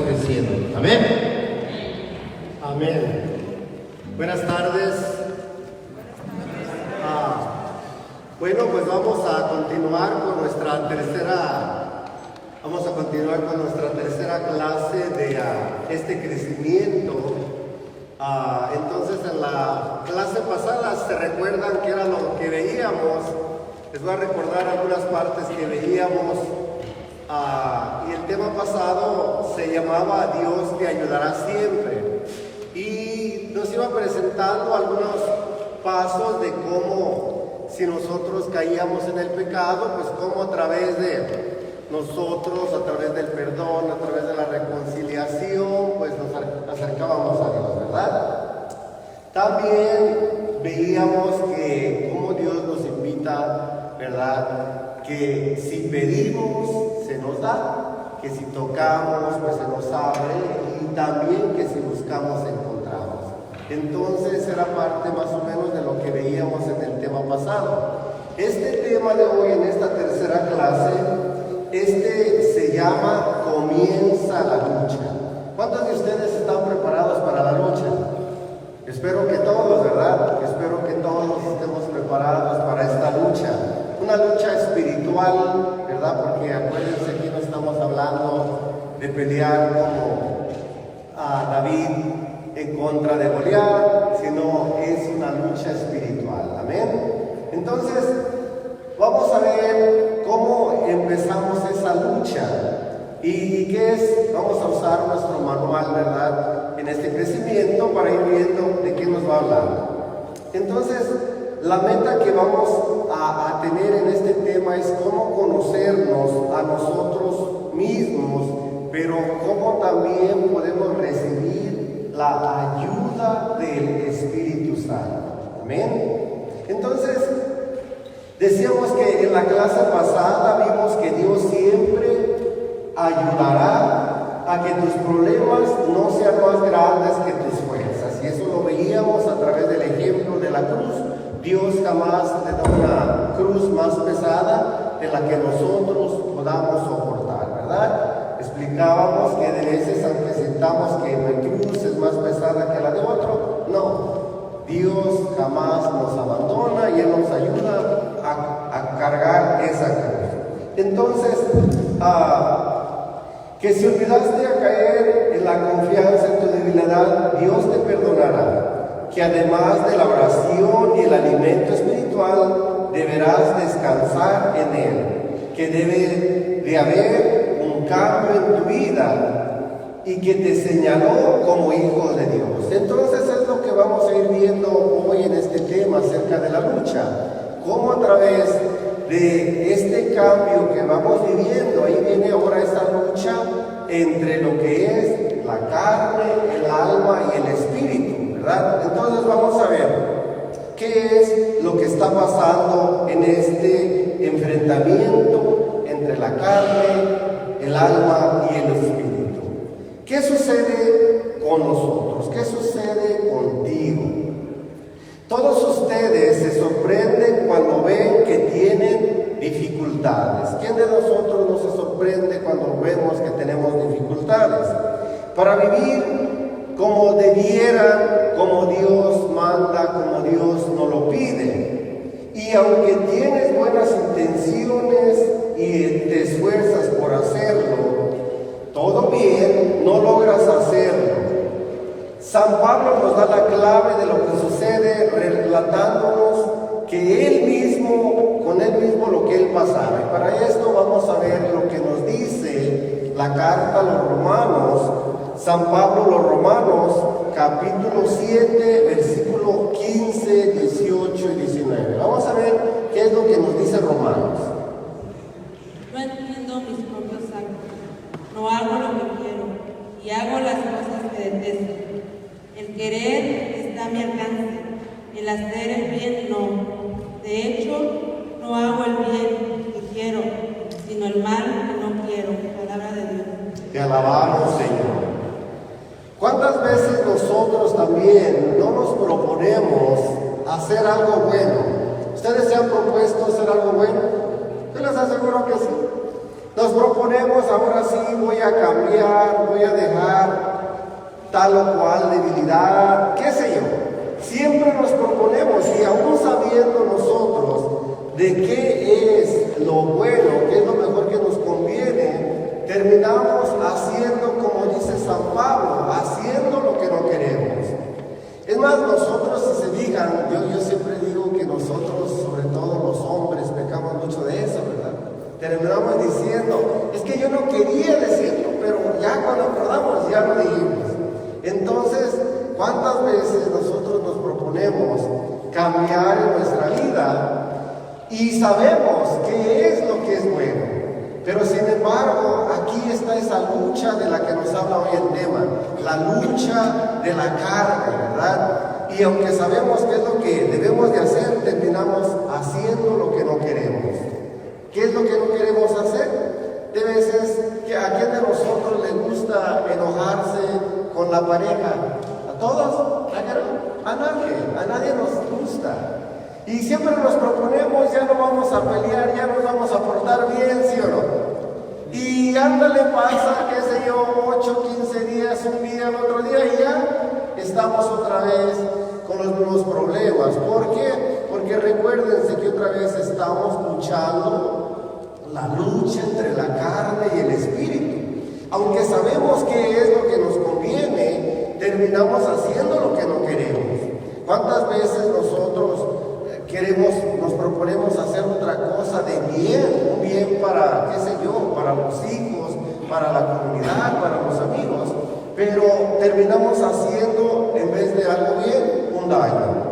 creciendo. Amén. Amén. Buenas tardes. Bueno, pues vamos a continuar con nuestra tercera clase de este crecimiento. Entonces, en la clase pasada, ¿se recuerdan qué era lo que veíamos? Les voy a recordar algunas partes que veíamos. Y el tema pasado se llamaba Dios te ayudará siempre. Y nos iba presentando algunos pasos de cómo, si nosotros caíamos en el pecado, pues cómo a través de nosotros, a través del perdón, a través de la reconciliación, pues nos acercábamos a Dios, ¿verdad? También veíamos que cómo Dios nos invita, ¿verdad? Que si pedimos, se nos da, que si tocamos, pues se nos abre, y también que si buscamos, encontramos. Entonces era parte más o menos de lo que veíamos en el tema pasado. Este tema de hoy, en esta tercera clase, se llama Comienza la lucha. ¿Cuántos de ustedes están preparados para la lucha? Espero que todos, ¿verdad? Espero que todos estemos preparados para esta lucha. Una lucha espiritual, ¿verdad? Porque acuérdense, aquí no estamos hablando de pelear como a David en contra de Goliat, sino es una lucha espiritual. Amén. Entonces, vamos a ver cómo empezamos esa lucha y qué es. Vamos a usar nuestro manual, ¿verdad? En este crecimiento para ir viendo de qué nos va hablando. Entonces, la meta que vamos a tener en este tema es cómo conocernos a nosotros mismos, pero cómo también podemos recibir la ayuda del Espíritu Santo. Amén. Entonces, decíamos que en la clase pasada vimos que Dios siempre ayudará a que tus problemas no sean más grandes que tus fuerzas. Y eso lo veíamos a través del ejemplo de la cruz. Dios jamás le da una cruz más pesada de la que nosotros podamos soportar, ¿verdad? Explicábamos que de veces, aunque sintamos que la cruz es más pesada que la de otro, no. Dios jamás nos abandona y Él nos ayuda a cargar esa cruz. Entonces, que si olvidaste a caer en la confianza en tu debilidad, Dios te perdonará. Que además de la oración y el alimento espiritual, deberás descansar en Él. Que debe de haber un cambio en tu vida y que te señaló como hijo de Dios. Entonces es lo que vamos a ir viendo hoy en este tema acerca de la lucha. Cómo a través de este cambio que vamos viviendo, ahí viene ahora esa lucha entre lo que es la carne, el alma y el espíritu, ¿verdad? Entonces vamos a ver qué es lo que está pasando en este enfrentamiento entre la carne, el alma y el espíritu. ¿Qué sucede con nosotros? ¿Qué sucede contigo? Todos ustedes se sorprenden cuando ven que tienen dificultades. ¿Quién de nosotros no se sorprende cuando vemos que tenemos dificultades? Para vivir como debieran, como Dios manda, como Dios nos lo pide. Y aunque tienes buenas intenciones y te esfuerzas por hacerlo, todo bien, no logras hacerlo. San Pablo nos da la clave de lo que sucede, relatándonos que él mismo, con él mismo lo que él pasaba. Y para esto vamos a ver lo que nos dice la carta a los Romanos, San Pablo a los Romanos, capítulo 7, versículo 15, 18 y 19. Vamos a ver qué es lo que nos dice Romanos. No entiendo mis propios actos, no hago lo que quiero y hago las cosas que detesto. El querer está a mi alcance, el hacer el bien no. De hecho, no hago el bien que quiero, sino el mal que no quiero. Palabra de Dios. Te alabamos, Señor. ¿Cuántas veces nosotros también no nos proponemos hacer algo bueno? ¿Ustedes se han propuesto hacer algo bueno? Yo les aseguro que sí. Nos proponemos, ahora sí voy a cambiar, voy a dejar tal o cual debilidad, qué sé yo. Siempre nos proponemos, y aún sabiendo nosotros de qué es lo bueno, qué es lo mejor que nos conviene, terminamos haciendo, como dice San Pablo, haciendo lo que no queremos. Es más, nosotros, si se fijan, yo siempre digo que nosotros, sobre todo los hombres, pecamos mucho de eso, ¿verdad? Terminamos diciendo, es que yo no quería decirlo, pero ya cuando acordamos, ya lo dijimos. Entonces, ¿cuántas veces nosotros nos proponemos cambiar en nuestra vida y sabemos qué es lo que es bueno? Pero sin embargo, aquí está esa lucha de la que nos habla hoy el tema, la lucha de la carne, ¿verdad? Y aunque sabemos qué es lo que debemos de hacer, terminamos haciendo lo que no queremos. ¿Qué es lo que no queremos hacer? De veces, ¿a quién de nosotros le gusta enojarse con la pareja? ¿A todos? A nadie nos gusta. Y siempre nos proponemos, ya no vamos a pelear, ya nos vamos a portar bien, ¿sí o no? Y ándale, pasa, qué sé yo, 8, 15 días, un día, el otro día, y ya estamos otra vez con los mismos problemas. ¿Por qué? Porque recuérdense que otra vez estamos luchando la lucha entre la carne y el espíritu. Aunque sabemos qué es lo que nos conviene, terminamos haciendo lo que no queremos. ¿Cuántas veces nosotros nos proponemos hacer otra cosa de bien, un bien para, qué sé yo, para los hijos, para la comunidad, para los amigos, pero terminamos haciendo, en vez de algo bien, un daño?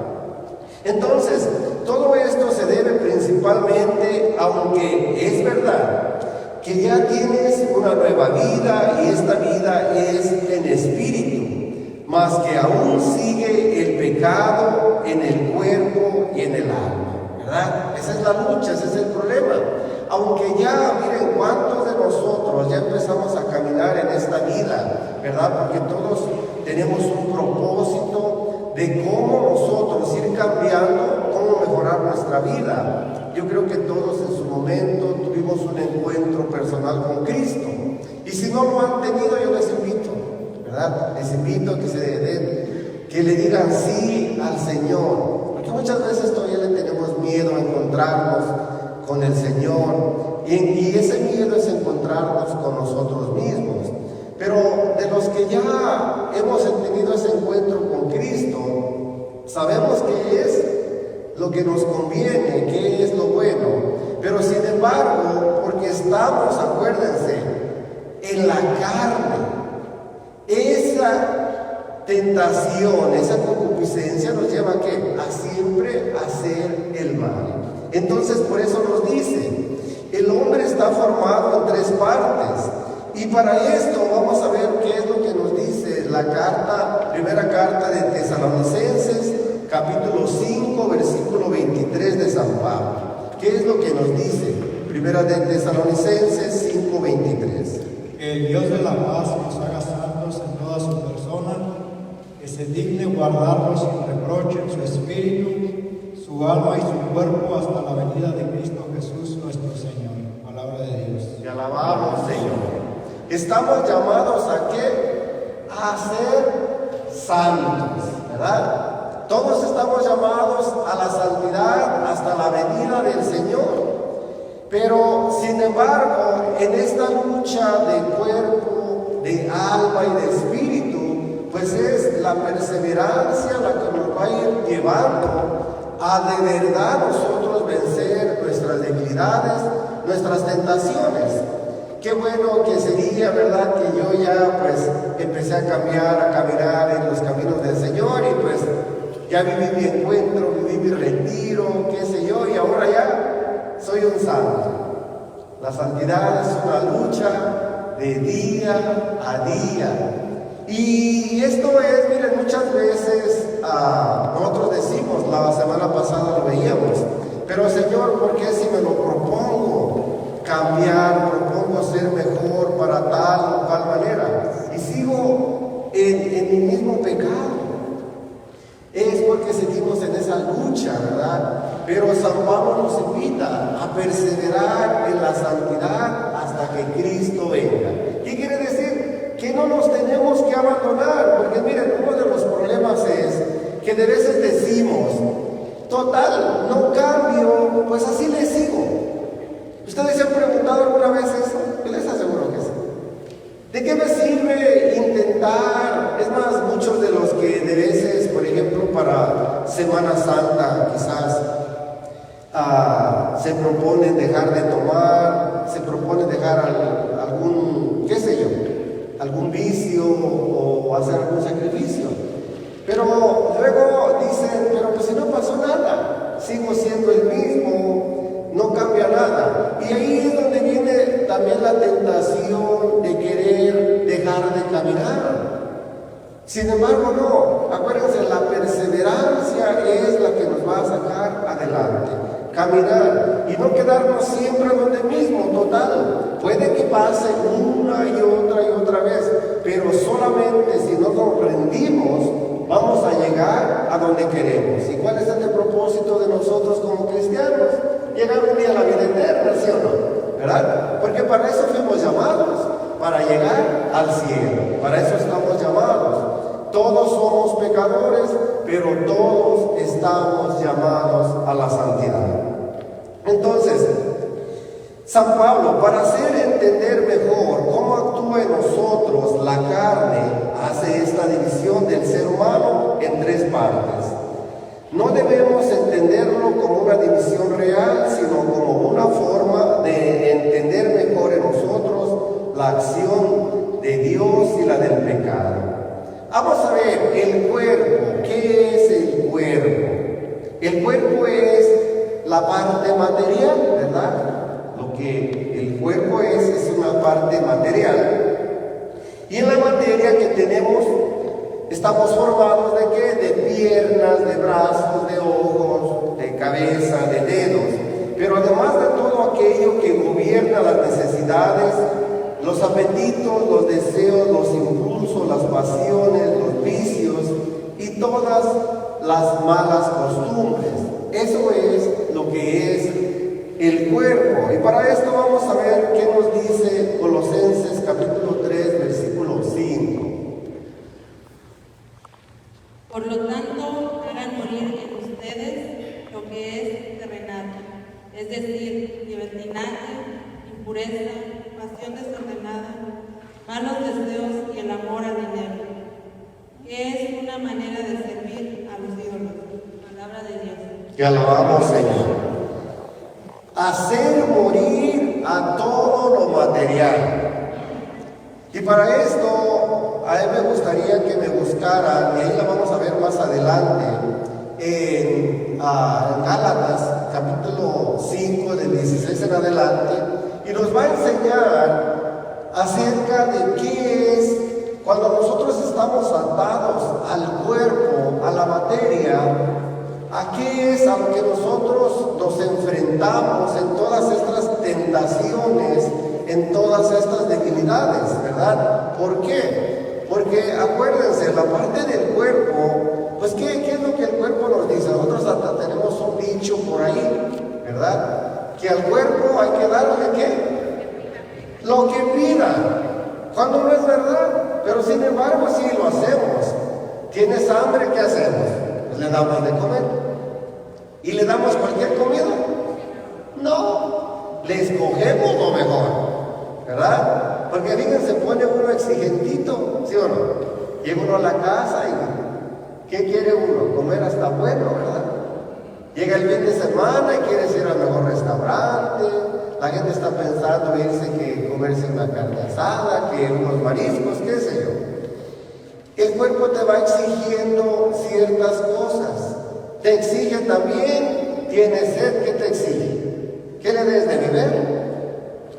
Entonces, todo esto se debe principalmente, aunque es verdad que ya tienes una nueva vida y esta vida es en espíritu, mas que aún sigue el pecado en el cuerpo y en el alma, ¿verdad? Esa es la lucha, ese es el problema. Aunque ya, miren, cuántos de nosotros ya empezamos a caminar en esta vida, ¿verdad? Porque todos tenemos un propósito de cómo nosotros ir cambiando, cómo mejorar nuestra vida. Yo creo que todos en su momento tuvimos un encuentro personal con Cristo. Y si no lo han tenido, yo les invito, ¿verdad? Les invito a que le digan sí al Señor. Porque muchas veces todavía le tenemos miedo a encontrarnos con el Señor. Y ese miedo es encontrarnos con nosotros mismos. Pero de los que ya hemos tenido ese encuentro con Cristo, sabemos qué es lo que nos conviene, qué es lo bueno. Pero sin embargo, porque estamos, acuérdense, en la carne, esa tentación, esa concupiscencia nos lleva ¿a qué? A siempre hacer el mal. Entonces, por eso nos dice, el hombre está formado en 3 partes. Y para esto vamos a ver qué es lo que nos dice la primera carta de Tesalonicenses, capítulo 5, versículo 23 de San Pablo. ¿Qué es lo que nos dice? Primera de Tesalonicenses 5, 23. Que el Dios de la paz nos haga santos en toda su persona, que se digne guardarnos sin reproche en su espíritu, su alma y su cuerpo hasta la venida de Cristo Jesús nuestro Señor. Palabra de Dios. Te alabamos, Señor. Estamos llamados ¿a qué? A ser santos, ¿verdad? Todos estamos llamados a la santidad hasta la venida del Señor. Pero, sin embargo, en esta lucha de cuerpo, de alma y de espíritu, pues es la perseverancia la que nos va a ir llevando a de verdad nosotros vencer nuestras debilidades, nuestras tentaciones. Qué bueno que sería, ¿verdad?, que yo ya pues empecé a cambiar, a caminar en los caminos del Señor y pues ya viví mi encuentro, viví mi retiro, qué sé yo, y ahora ya soy un santo. La santidad es una lucha de día a día. Y esto es, miren, muchas veces nosotros decimos, la semana pasada lo veíamos, pero Señor, ¿por qué si me lo propongo cambiar, propongo ser mejor para tal o cual manera y sigo en mi mismo pecado? Es porque seguimos en esa lucha, ¿verdad? Pero San Pablo nos invita a perseverar en la santidad hasta que Cristo venga. ¿Qué quiere decir? Que no nos tenemos que abandonar, porque que de veces decimos, total, no cambio, pues así le sigo. ¿Ustedes se han preguntado alguna vez eso? Yo les aseguro que sí. ¿De qué me sirve intentar? Es más, muchos de los que de veces, por ejemplo, para Semana Santa, quizás se proponen dejar de tomar, se proponen dejar algún, qué sé yo, algún vicio o hacer algún sacrificio. Pero luego dicen, pero pues si no pasó nada, sigo siendo el mismo, no cambia nada. Y ahí es donde viene también la tentación de querer dejar de caminar. Sin embargo, no, acuérdense, la perseverancia es la que nos va a sacar adelante. Caminar y no quedarnos siempre donde mismo, total. Puede que pase una y otra vez, pero solamente si no comprendimos, vamos a llegar a donde queremos. ¿Y cuál es el propósito de nosotros como cristianos? Llegar un día a la vida eterna, ¿sí o no? ¿Verdad? Porque para eso fuimos llamados, para llegar al cielo. Para eso estamos llamados. Todos somos pecadores, pero todos estamos llamados a la santidad. Entonces, San Pablo, para hacer entender mejor cómo actúa en nosotros la carne, hace esta división del ser humano en tres partes. No debemos entenderlo como una división real, sino como una forma de entender mejor en nosotros la acción de Dios y la del pecado. Vamos a ver el cuerpo. ¿Qué es el cuerpo? El cuerpo es la parte material, ¿verdad? Lo que el cuerpo es una parte material. Y en la materia que tenemos, estamos formados ¿de qué? De piernas, de brazos, de ojos, de cabeza, de dedos. Pero además de todo aquello que gobierna las necesidades, los apetitos, los deseos, los impulsos, las pasiones, los vicios y todas las malas costumbres. Eso es lo que es el cuerpo. Y para esto vamos a ver qué nos dice Colosenses capítulo 3, versículo 5. Por lo tanto, hagan morir en ustedes lo que es terrenal, es decir, libertinaje, impureza, pasión desordenada, malos deseos y el amor al dinero, que es una manera de servir a los ídolos. Palabra de Dios. Que alabamos, Señor. Hacer morir a todo lo material. Y para esto, a mí me gustaría que me buscaran, y ahí la vamos a ver más adelante, en Gálatas, capítulo 5, del 16 en adelante, y nos va a enseñar acerca de qué es cuando nosotros estamos atados al cuerpo, a la materia, a qué es a lo que nosotros nos enfrentamos en todas estas tentaciones, en todas estas debilidades, ¿verdad? ¿Por qué? Porque acuérdense, la parte del cuerpo, pues ¿qué es lo que el cuerpo nos dice? Nosotros hasta tenemos un dicho por ahí, ¿verdad? Que al cuerpo hay que darle ¿qué? Lo que pida, cuando no es verdad, pero sin embargo sí lo hacemos. ¿Tienes hambre? ¿Qué hacemos? Pues le damos de comer. ¿Y le damos cualquier comida? No, le escogemos lo mejor, ¿verdad? Porque fíjense, se pone uno exigentito, ¿sí o no? Llega uno a la casa y ¿qué quiere uno? Comer hasta bueno, ¿verdad? Llega el fin de semana y quiere ir al mejor restaurante, la gente está pensando irse que comerse una carne asada, que unos mariscos, qué sé yo. El cuerpo te va exigiendo ciertas cosas. Te exige también, tienes sed, ¿qué te exige? Que le des de beber,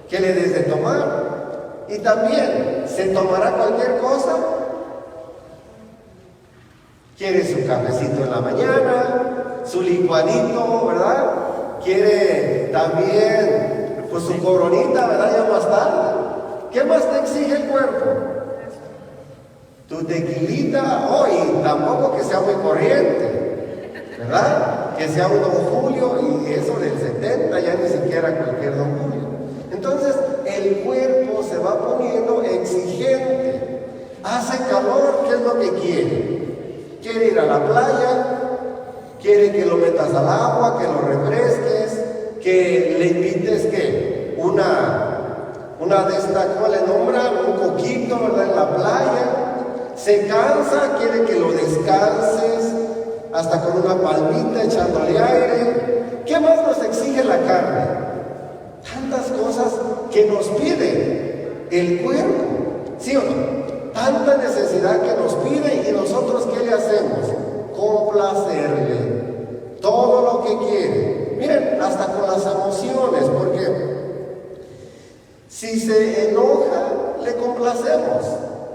que le des de tomar. Y también, ¿se tomará cualquier cosa? Quiere su cafecito en la mañana, su licuadito, ¿verdad? Quiere también, pues su coronita, ¿verdad? Ya más tarde. ¿Qué más te exige el cuerpo? Tu tequilita, hoy tampoco que sea muy corriente, ¿verdad? Que sea un Don Julio y eso del 70, ya ni siquiera cualquier Don Julio. Entonces el cuerpo se va poniendo exigente. Hace calor, ¿qué es lo que quiere? quiere ir a la playa, quiere que lo metas al agua, que lo refresques, que le invites que una de estas, ¿cómo le nombran? Un coquito, ¿verdad? En la playa. Se cansa, quiere que lo descanses, hasta con una palmita echándole aire. ¿Qué más nos exige la carne? Tantas cosas que nos pide el cuerpo, ¿sí o no? Tanta necesidad que nos pide, y nosotros ¿qué le hacemos? Complacerle todo lo que quiere. Miren, hasta con las emociones, porque si se enoja, le complacemos,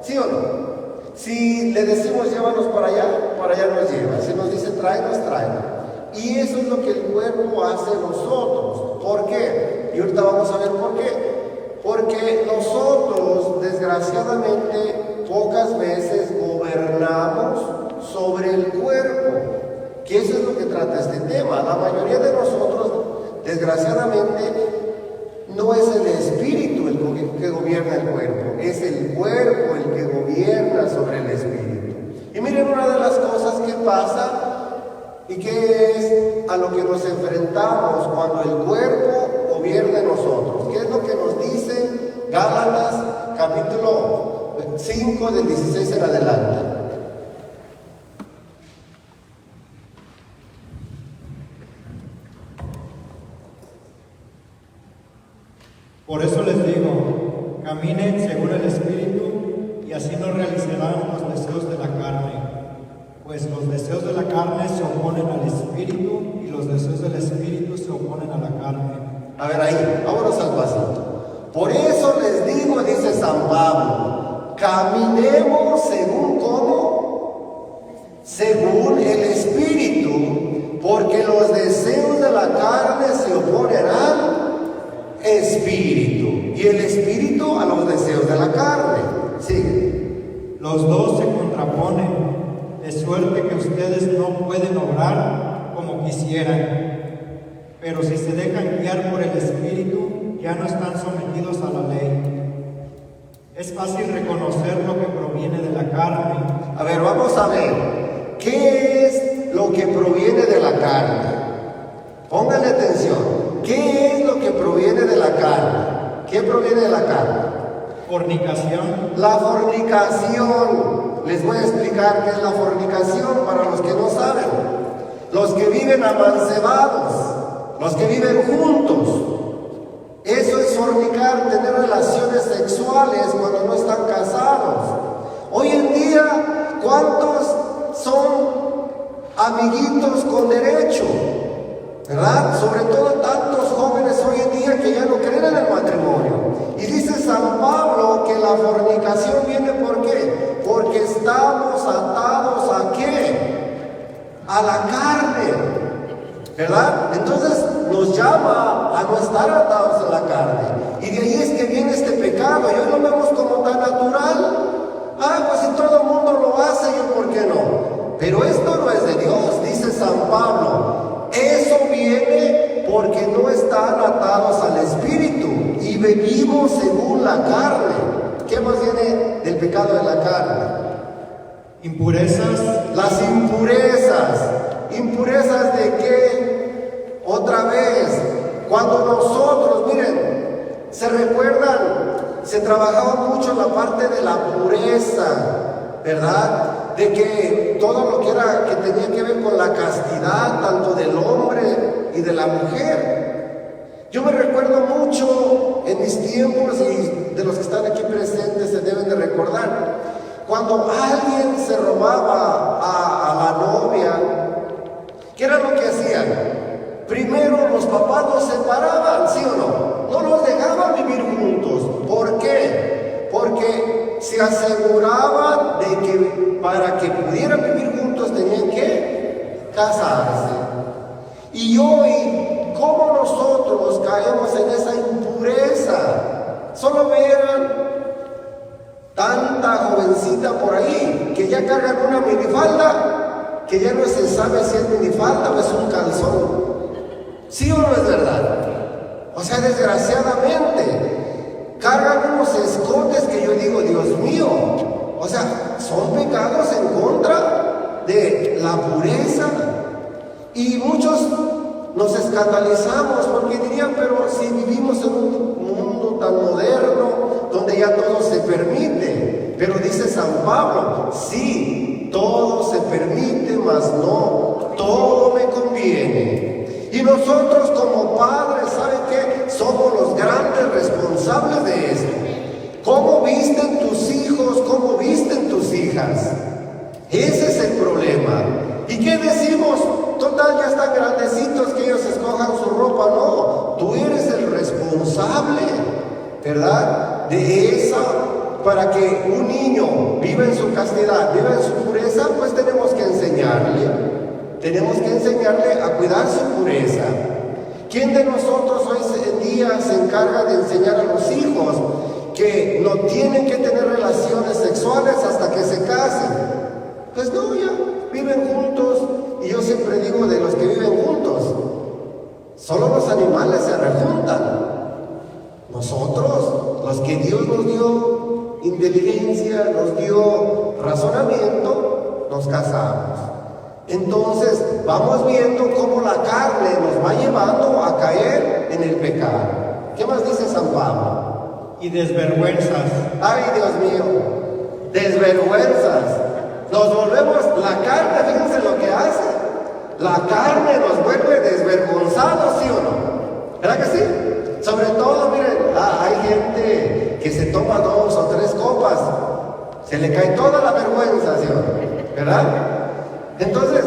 ¿sí o no? Si le decimos llévanos para allá nos lleva. Si nos dice tráenos. Y eso es lo que el cuerpo hace nosotros. ¿Por qué? Y ahorita vamos a ver por qué. Porque nosotros, desgraciadamente, pocas veces gobernamos sobre el cuerpo. Que eso es lo que trata este tema. La mayoría de nosotros, desgraciadamente, no es el espíritu el que gobierna el cuerpo, es el cuerpo el que gobierna sobre el espíritu. Y miren una de las cosas que pasa y que es a lo que nos enfrentamos cuando el cuerpo gobierna en nosotros. ¿Qué es lo que nos dice Gálatas capítulo 5 del 16 en adelante? Por eso les digo, caminen según el Espíritu, y así no realizarán los deseos de la carne. Pues los deseos de la carne se oponen al Espíritu, y los deseos del Espíritu se oponen a la carne. A ver ahí, vámonos al pasito. Por eso les digo, dice San Pablo, caminemos según ¿cómo? Según el Espíritu, porque los deseos de la carne se oponen al Espíritu, y el Espíritu a los deseos de la carne. Sigue. Los dos se contraponen, de suerte que ustedes no pueden obrar como quisieran. Pero si se dejan guiar por el Espíritu, ya no están sometidos a la ley. Es fácil reconocer lo que proviene de la carne. A ver, vamos a ver. ¿Qué es lo que proviene de la carne? Pónganle atención. ¿Qué es lo que proviene de la carne? ¿Qué proviene de la carne? Fornicación. La fornicación. Les voy a explicar qué es la fornicación para los que no saben. Los que viven amancebados, los que viven juntos. Eso es fornicar, tener relaciones sexuales cuando no están casados. Hoy en día, ¿cuántos son amiguitos con derecho? ¿Verdad? Sobre todo tantos jóvenes hoy en día que ya no creen en el matrimonio. Y dice San Pablo que la fornicación viene ¿por qué? Porque estamos atados ¿a qué? A la carne, ¿verdad? Entonces nos llama a no estar atados a la carne. Y de ahí es que viene este pecado. Y hoy lo vemos como tan natural. Pues si todo el mundo lo hace, ¿yo por qué no? Pero esto no es de Dios, dice San Pablo. Eso viene porque no están atados al Espíritu y vivimos según la carne. ¿Qué más viene del pecado de la carne? Impurezas. Las impurezas. ¿Impurezas de qué? Otra vez, cuando nosotros, miren, se recuerdan, se trabajaba mucho la parte de la pureza, ¿verdad? De que todo lo que era, que tenía que ver con la castidad, tanto del hombre y de la mujer. Yo me recuerdo mucho en mis tiempos, y de los que están aquí presentes se deben de recordar, cuando alguien se robaba a la novia, ¿qué era lo que hacían? Primero los papás los separaban, ¿sí o no? No los dejaban vivir juntos. ¿Por qué? Porque se aseguraban de que para que pudieran vivir juntos tenían que casarse. Y hoy, ¿cómo nosotros caemos en esa impureza? Solo vean tanta jovencita por ahí que ya cargan una minifalda, que ya no se sabe si es minifalda o es un calzón. ¿Sí o no es verdad? O sea, desgraciadamente, cargan unos escotes que yo digo, Dios mío, o sea, son pecados en contra de la pureza. Y muchos nos escandalizamos porque dirían, pero si vivimos en un mundo tan moderno, donde ya todo se permite. Pero dice San Pablo, sí, todo se permite, mas no todo me conviene. Y nosotros como padres, ¿saben qué? Somos los grandes responsables de esto. ¿Cómo visten tus hijos? ¿Cómo visten tus hijas? Ese es el problema. ¿Y qué decimos? Total, ya están grandecitos, que ellos escojan su ropa. No, tú eres el responsable, ¿verdad? De esa, para que un niño viva en su castidad, viva en su pureza, pues tenemos que enseñarle. Tenemos que enseñarle a cuidar su pureza. ¿Quién de nosotros hoy en día se encarga de enseñar a los hijos que no tienen que tener relaciones sexuales hasta que se casen? Pues no, ya viven juntos. Y yo siempre digo de los que viven juntos, solo los animales se rejuntan. Nosotros, los que Dios nos dio inteligencia, nos dio razonamiento, nos casamos. Entonces vamos viendo cómo la carne nos va llevando a caer en el pecado. ¿Qué más dice San Pablo? Y desvergüenzas. Ay, Dios mío, desvergüenzas. Nos volvemos, la carne, fíjense lo que hace. La carne nos vuelve desvergonzados, ¿sí o no? ¿Verdad que sí? Sobre todo, miren, hay gente que se toma 2 o 3 copas, se le cae toda la vergüenza, ¿sí o no? ¿Verdad? Entonces,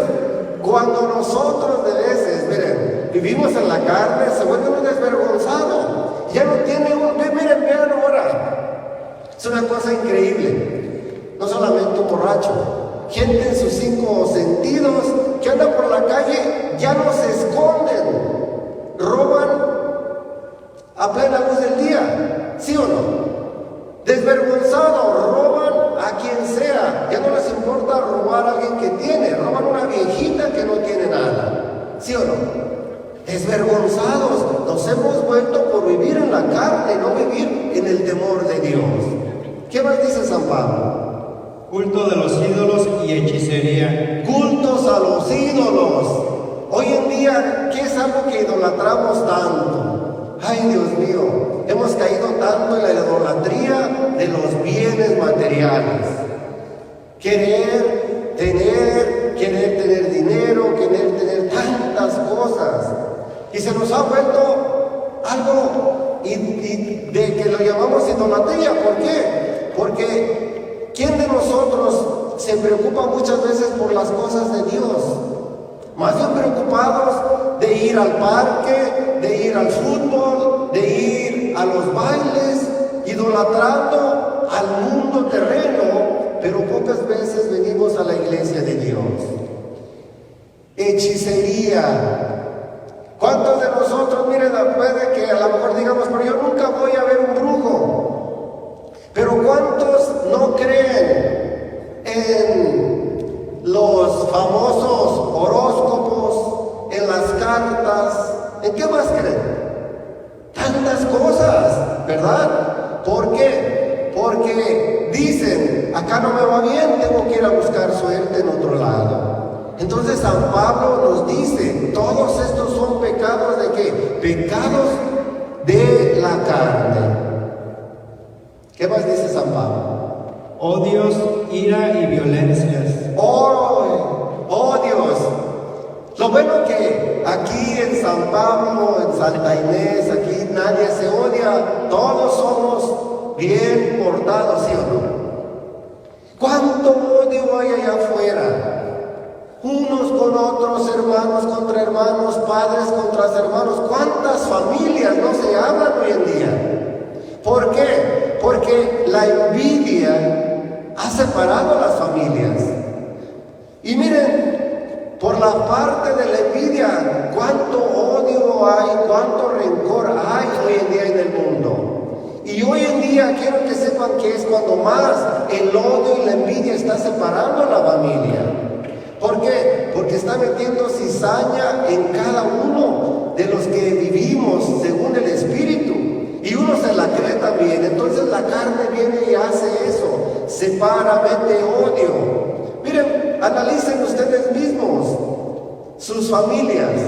cuando nosotros de veces, miren, vivimos en la carne, se vuelve un desvergonzado. Ya no tiene miren, vean ahora. Es una cosa increíble. No solamente un borracho, gente en sus 5 sentidos que andan por la calle, ya no se esconden, roban a plena luz del día, ¿sí o no? Desvergonzados, roban a quien sea, ya no les importa robar a alguien que tiene, roban a una viejita que no tiene nada, ¿sí o no? Desvergonzados, nos hemos vuelto por vivir en la carne, no vivir en el temor de Dios. ¿Qué más dice San Pablo? Culto de los ídolos y hechicería. Cultos a los ídolos. Hoy en día, ¿qué es algo que idolatramos tanto? Ay, Dios mío, hemos caído tanto en la idolatría de los bienes materiales. Querer tener dinero, querer tener tantas cosas. Y se nos ha vuelto algo de que lo llamamos idolatría. ¿Por qué? Porque ¿quién de nosotros se preocupa muchas veces por las cosas de Dios? Más bien preocupados de ir al parque, de ir al fútbol, de ir a los bailes, idolatrando al mundo terreno, pero pocas veces venimos a la iglesia de Dios. Hechicería. ¿Cuántos de nosotros, miren, puede que a lo mejor digamos, pero yo nunca voy a ver un brujo? Pero ¿cuántos no creen en los famosos horóscopos, en las cartas? ¿En qué más creen? Tantas cosas, ¿verdad? ¿Por qué? Porque dicen, acá no me va bien, tengo que ir a buscar suerte en otro lado. Entonces San Pablo nos dice, todos estos son pecados ¿de qué? Pecados de la carne. ¿Qué más dice San Pablo? Odios, ira y violencias. Odios. Lo bueno que aquí en San Pablo, en Santa Inés, aquí nadie se odia, todos somos bien portados, ¿sí o no? ¿Cuánto odio hay allá afuera? Unos con otros, hermanos contra hermanos, padres contra hermanos. ¿Cuántas familias no se hablan hoy en día? ¿Por qué? Porque la envidia ha separado a las familias. Y miren, por la parte de la envidia, cuánto odio hay, cuánto rencor hay hoy en día en el mundo. Y hoy en día quiero que sepan que es cuando más el odio y la envidia está separando a la familia. ¿Por qué? Porque está metiendo cizaña en cada uno de los que vivimos según el Espíritu. Y uno se la cree también. Entonces la carne viene y hace eso. Separa, mete odio. Miren, analicen ustedes sus familias.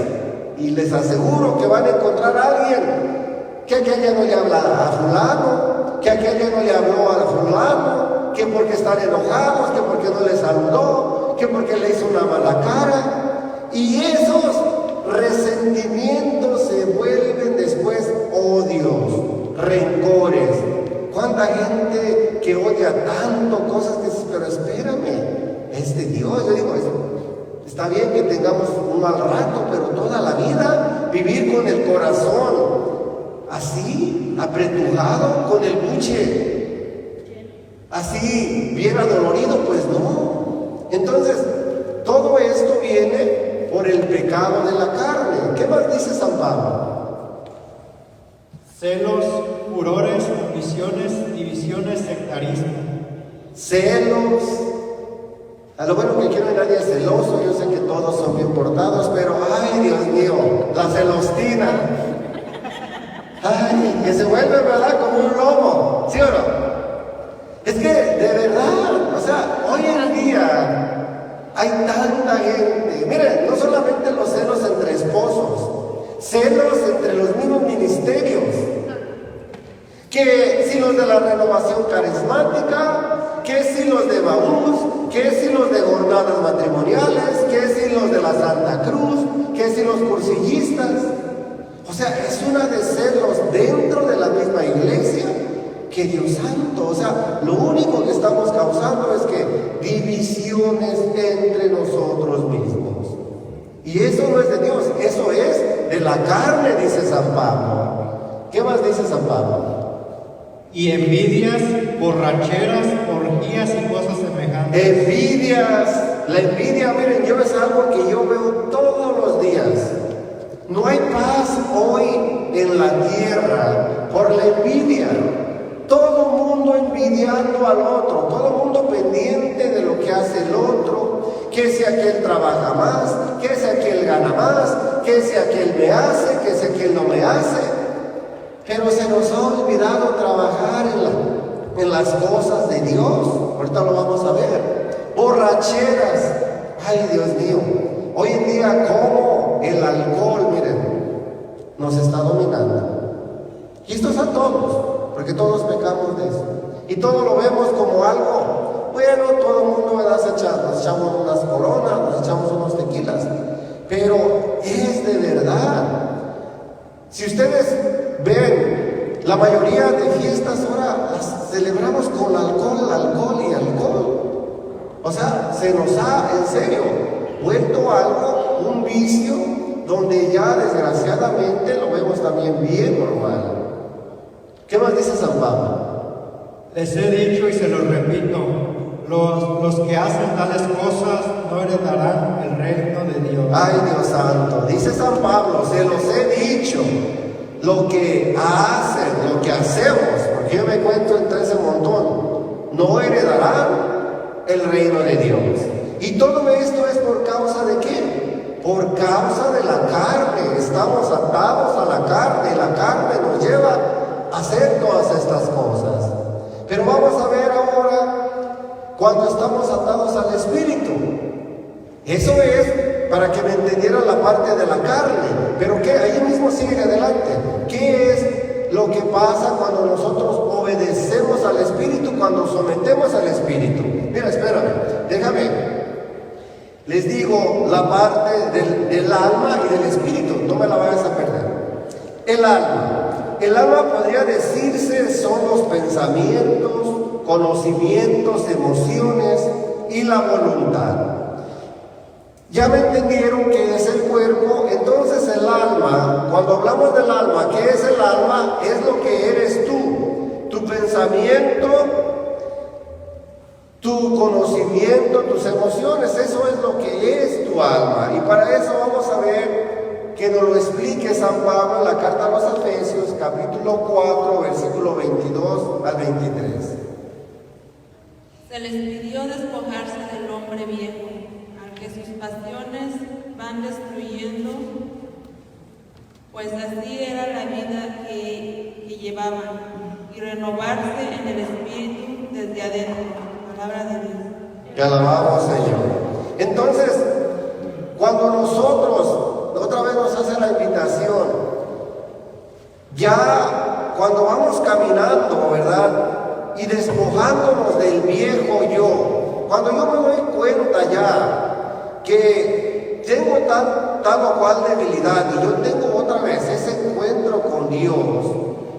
Y les aseguro que van a encontrar a alguien que aquella no le habla a fulano, que aquella no le habló a fulano, que porque están enojados, que porque no le saludó, que porque le hizo una mala cara. Y esos resentimientos se vuelven después odios, rencores. ¿Cuánta gente que odia tanto cosas que dices, pero espérame, es de Dios? Yo digo, está bien que tengamos un mal rato, pero toda la vida vivir con el corazón así, apretujado, con el buche así, bien adolorido, pues no. Entonces, todo esto viene por el pecado de la carne. ¿Qué más dice San Pablo? Celos, furores, ambiciones, divisiones, sectarismo. Celos. A lo bueno que quiero que nadie es celoso. Yo sé que todos son bien portados, pero ay, Dios mío, la celostina. Ay, que se vuelve, ¿verdad?, como un lobo, ¿sí o no? Es que, de verdad, o sea, hoy en día hay tanta gente. Miren, no solamente los celos entre esposos, celos entre los mismos ministerios. Que si los de la renovación carismática, que si los de Baús, que si los de jornadas matrimoniales, que si los de la Santa Cruz, que si los cursillistas. O sea, es una de celos dentro de la misma iglesia, que Dios santo. O sea, lo único que estamos causando es que divisiones entre nosotros mismos. Y eso no es de Dios, eso es de la carne, dice San Pablo. ¿Qué más dice San Pablo? Y envidias, borracheras, orgías y cosas semejantes. Envidias. La envidia, miren, yo es algo que yo veo todos los días. No hay paz hoy en la tierra por la envidia. Todo el mundo envidiando al otro, todo el mundo pendiente de lo que hace el otro, que si aquel trabaja más, que si aquel gana más, que si aquel me hace, que si aquel no me hace. Pero se nos ha olvidado trabajar en las cosas de Dios. Ahorita lo vamos a ver. Borracheras. Ay, Dios mío. Hoy en día, como el alcohol, miren, nos está dominando. Y esto es a todos, porque todos pecamos de eso. Y todo lo vemos como algo, bueno, todo el mundo nos echamos unas coronas, nos echamos unos tequilas. Pero es de verdad. Si ustedes ven, la mayoría de fiestas ahora las celebramos con alcohol, alcohol y alcohol. O sea, se nos ha, en serio, vuelto algo, un vicio, donde ya desgraciadamente lo vemos también bien normal. ¿Qué más dice San Pablo? Les he dicho y se los repito, los que hacen tales cosas no heredarán el reino de Dios. Ay, Dios santo, dice San Pablo, se los he dicho, lo que hacen, lo que hacemos, porque yo me cuento entre ese montón, no heredarán el reino de Dios. Y todo esto es por causa de qué? Por causa de la carne. Estamos atados a la carne, y la carne nos lleva a hacer todas estas cosas. Pero vamos a ver ahora cuando estamos atados al Espíritu. Eso es para que me entendieran la parte de la carne. Pero ¿qué? Ahí mismo sigue adelante. ¿Qué es lo que pasa cuando nosotros obedecemos al Espíritu, cuando sometemos al Espíritu? Mira, espérame, déjame. Les digo la parte del alma y del Espíritu, no me la vayas a perder. El alma podría decirse son los pensamientos, conocimientos, emociones y la voluntad. Ya me entendieron que es el cuerpo. Entonces el alma, cuando hablamos del alma, ¿qué es el alma? Es lo que eres tú, tu pensamiento, tu conocimiento, tus emociones. Eso es lo que es tu alma. Y para eso vamos a ver que nos lo explique San Pablo en la carta a los Efesios, capítulo 4, versículo 22 al 23. Se les pidió despojarse del hombre viejo, al que sus pasiones van destruyendo, pues así era la vida que llevaban, y renovarse en el espíritu desde adentro. Palabra de Dios. Te alabamos, Señor. Entonces, Cuando nosotros, otra vez nos hace la invitación, ya cuando vamos caminando, ¿verdad? Y despojándonos del viejo yo, cuando yo me doy cuenta ya que tengo tal o cual debilidad y yo tengo otra vez ese encuentro con Dios,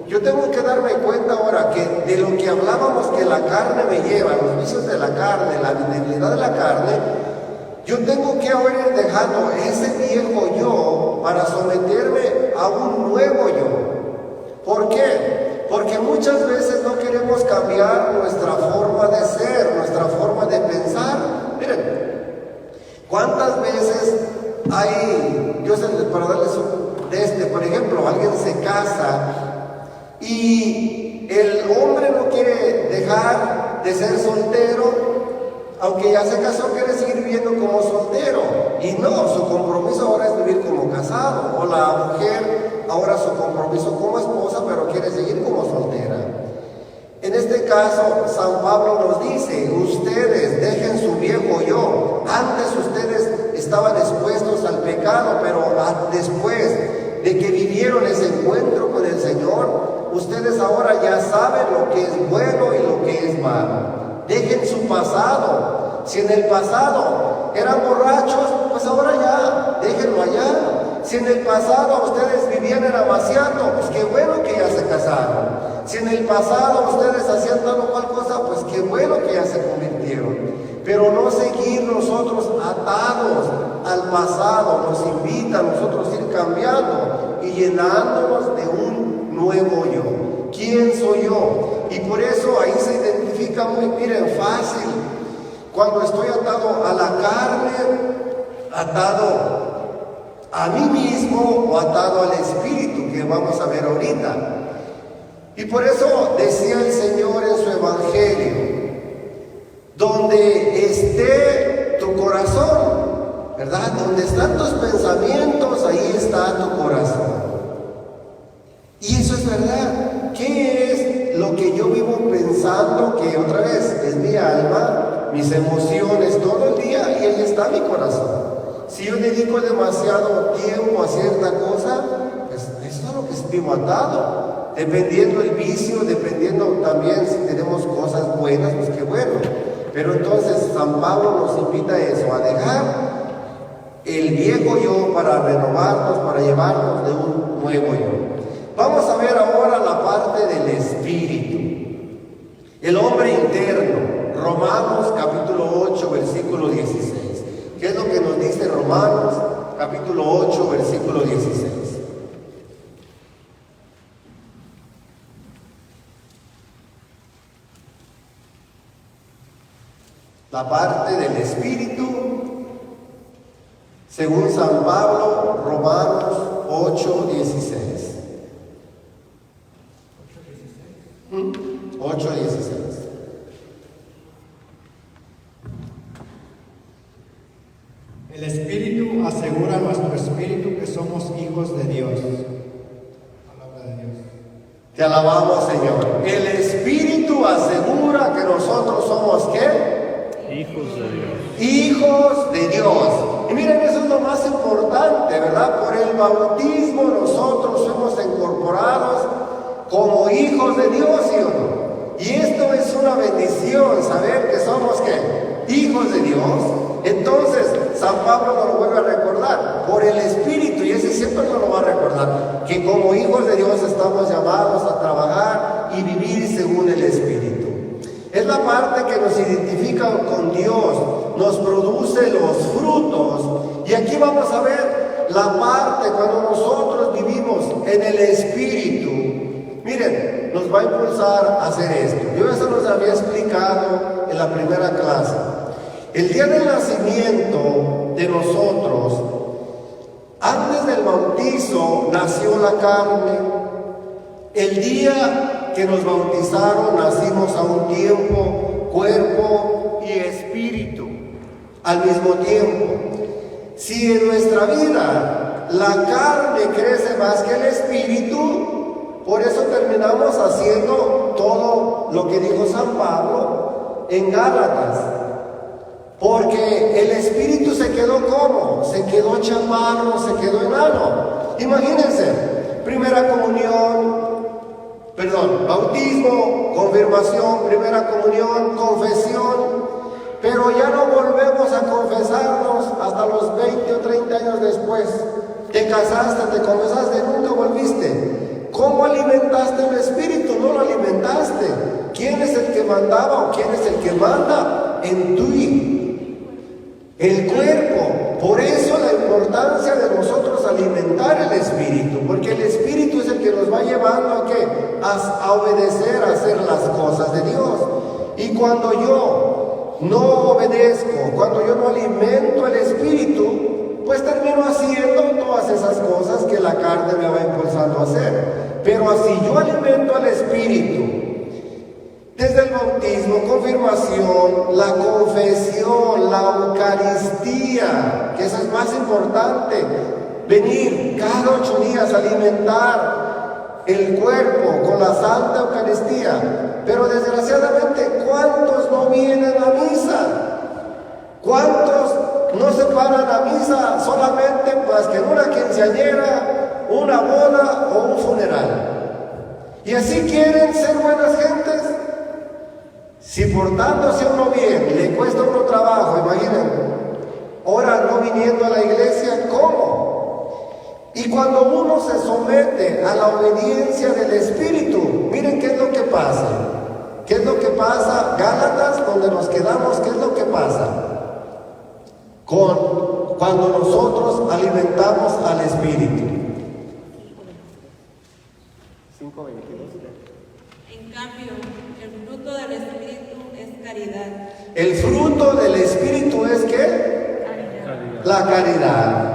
yo tengo que darme cuenta ahora que de lo que hablábamos que la carne me lleva, los vicios de la carne, la debilidad de la carne, yo tengo que ahora ir dejando ese viejo yo para someterme a un nuevo yo. ¿Por qué? Porque muchas veces no queremos cambiar nuestra forma de ser, nuestra forma de pensar. Miren, ¿cuántas veces hay, para darles por ejemplo, alguien se casa y el hombre no quiere dejar de ser soltero, aunque ya se casó, quiere seguir viviendo como soltero, y no, su compromiso ahora es vivir como casado, o la mujer ahora su compromiso como esposa, pero quiere seguir como soltera. En este caso, San Pablo nos dice, ustedes dejen su viejo yo. Antes ustedes estaban expuestos al pecado, pero después de que vivieron ese encuentro con el Señor, ustedes ahora ya saben lo que es bueno y lo que es malo. Dejen su pasado. Si en el pasado eran borrachos, pues ahora ya, déjenlo allá. Si en el pasado ustedes vivían en amaciato, pues qué bueno que ya se casaron. Si en el pasado ustedes hacían tal o cual cosa, pues qué bueno que ya se convirtieron. Pero no seguir nosotros atados al pasado, nos invita a nosotros ir cambiando y llenándonos de un nuevo yo. ¿Quién soy yo? Y por eso ahí se identifica muy, miren, fácil. Cuando estoy atado a la carne, atado a mí mismo o atado al espíritu, que vamos a ver ahorita. Y por eso decía el Señor en su Evangelio, donde esté tu corazón, ¿verdad? Donde están tus pensamientos, ahí está tu corazón. Y eso es verdad. ¿Qué es lo que yo vivo pensando? Que otra vez es mi alma, mis emociones todo el día, y ahí está mi corazón. Si yo dedico demasiado tiempo a cierta cosa, pues eso es lo que vivo atado. Dependiendo el vicio, dependiendo también si tenemos cosas buenas, pues qué bueno. Pero entonces San Pablo nos invita a eso, a dejar el viejo yo para renovarnos, para llevarnos de un nuevo yo. Vamos a ver ahora la parte del espíritu, el hombre interno. Romanos capítulo 8, versículo 16. ¿Qué es lo que nos dice Romanos capítulo 8, versículo 16? La parte del espíritu, según San Pablo, Romanos 8, 16. 8, 16. El Espíritu asegura a nuestro espíritu que somos hijos de Dios. Palabra de Dios. Te alabamos, Señor. El Espíritu asegura que nosotros somos, ¿qué? Hijos de Dios. Hijos de Dios. Y miren, eso es lo más importante, ¿verdad? Por el bautismo nosotros somos incorporados como hijos de Dios, ¿sí o no? Y esto es una bendición, saber que somos, ¿qué? Hijos de Dios. Entonces, San Pablo nos lo vuelve a recordar, por el Espíritu, y ese siempre nos lo va a recordar, que como hijos de Dios estamos llamados a trabajar y vivir según el Espíritu. Es la parte que nos identifica con Dios, nos produce los frutos. Y aquí vamos a ver la parte cuando nosotros vivimos en el Espíritu. Miren, nos va a impulsar a hacer esto. Yo eso nos había explicado en la primera clase. El día del nacimiento de nosotros, antes del bautizo, nació la carne. El día que nos bautizaron, nacimos a un tiempo, cuerpo y espíritu, al mismo tiempo. Si en nuestra vida la carne crece más que el espíritu, por eso terminamos haciendo todo lo que dijo San Pablo en Gálatas. Porque el espíritu se quedó ¿cómo? Se quedó chaparro, se quedó enano. Imagínense, primera comunión, bautismo, confirmación, primera comunión, confesión, pero ya no volvemos a confesarnos hasta los 20 o 30 años después. Te casaste, te confesaste, nunca volviste. ¿Cómo alimentaste el espíritu? No lo alimentaste. ¿Quién es el que mandaba o quién es el que manda? En ti, el cuerpo. Por eso la importancia de nosotros alimentar el espíritu, porque el espíritu es el que nos va llevando ¿a qué? A obedecer, a hacer las cosas de Dios. Y cuando yo no obedezco, cuando yo no alimento el espíritu, pues termino haciendo todas esas cosas que la carne me va impulsando a hacer. Pero así yo alimento al espíritu, desde el bautismo, confirmación, la confesión, la Eucaristía, que eso es más importante, venir cada 8 días a alimentar el cuerpo con la Santa Eucaristía. Pero desgraciadamente, ¿cuántos no vienen a misa? ¿Cuántos no se paran a misa solamente pues que en una quinceañera, una boda o un funeral? Y así quieren ser buenas gentes. Si portándose uno bien le cuesta uno trabajo, imaginen, ahora no viniendo a la iglesia, ¿cómo? Y cuando uno se somete a la obediencia del Espíritu, miren qué es lo que pasa. ¿Qué es lo que pasa? Gálatas, donde nos quedamos, ¿qué es lo que pasa? Cuando nosotros alimentamos al Espíritu. 5:22. En cambio, el fruto del Espíritu es caridad. El fruto del Espíritu es ¿qué? Caridad. La caridad.